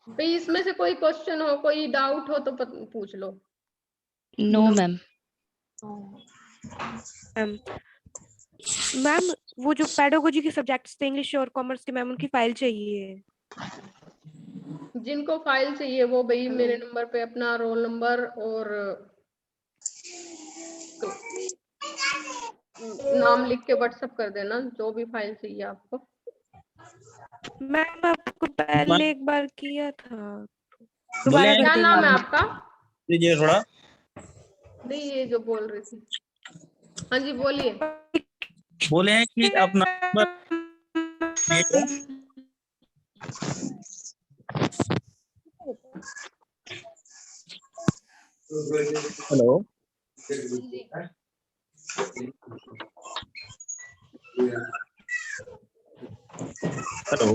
भाई इसमें से कोई क्वेश्चन हो, कोई डाउट हो तो पूछ लो। No, ma'am. मैम वो जो पेडागोजी के सब्जेक्ट्स थे इंग्लिश और कॉमर्स के, मैम उनकी फाइल चाहिए। जिनको फाइल चाहिए वो भाई मेरे नंबर पे अपना रोल नंबर और नाम लिख के व्हाट्सएप कर देना, जो भी फाइल चाहिए आपको। मैम आपको पहले एक बार किया था, दोबारा क्या नाम है आपका? दीजिए थोड़ा। नहीं ये जो बोल रही थी। हाँ जी बोलिए। बोले हैं कि अपना हेलो। हेलो।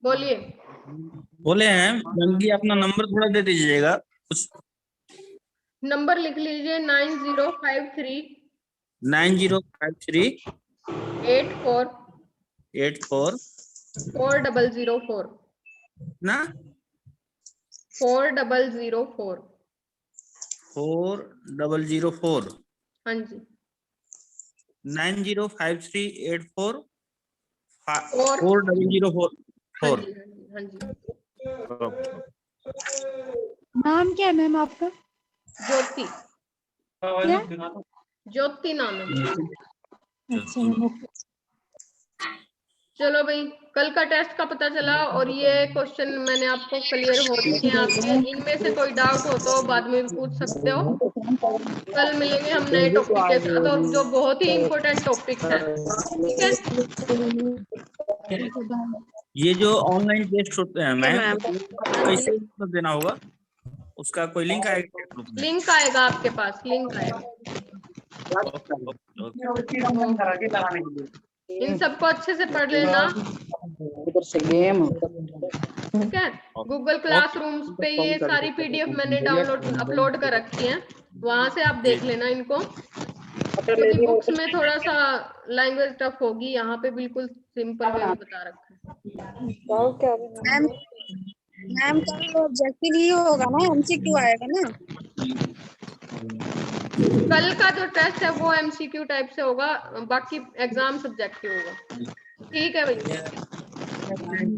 बोलिए। बोले हैं मैम कि अपना नंबर थोड़ा दे दीजिएगा कुछ। नंबर लिख लीजिए 9053 84 4004 ना 4004। 4004। हाँ जी 905384 और 4004। हाँ जी हाँ जी। नाम क्या है मैम आपका? ज्योति। क्या? ज्योति नाम है। अच्छा मैम। चलो भाई, कल का टेस्ट का पता चला और ये क्वेश्चन मैंने आपको क्लियर हो चुके हैं आपके। इनमें से कोई डाउट हो तो बाद में भी पूछ सकते हो। कल मिलेंगे हम नए टॉपिक के साथ और जो बहुत ही इम्पोर्टेंट टॉपिक्स है। ठीक है। ये जो ऑनलाइन टेस्ट होते हैं मैम कैसे मतलब देना होगा, उसका कोई लिंक आएगा? लिंक आएगा आपके पास, लिंक आएगा। इन सबको अच्छे से पढ़ लेना। ठीक है। गूगल क्लासरूम्स पे ये सारी पीडीएफ मैंने अपलोड कर रखी है, वहां से आप देख लेना इनको, क्योंकि बुक्स में थोड़ा सा लैंग्वेज टफ होगी, यहाँ पे बिल्कुल सिंपल वे में बता रखा है। मैम कल ऑब्जेक्टिव ही होगा ना, एमसीक्यू आएगा ना? कल का जो टेस्ट है वो एमसीक्यू टाइप से होगा, बाकी एग्जाम सब्जेक्टिव होगा। ठीक है भैया। मैम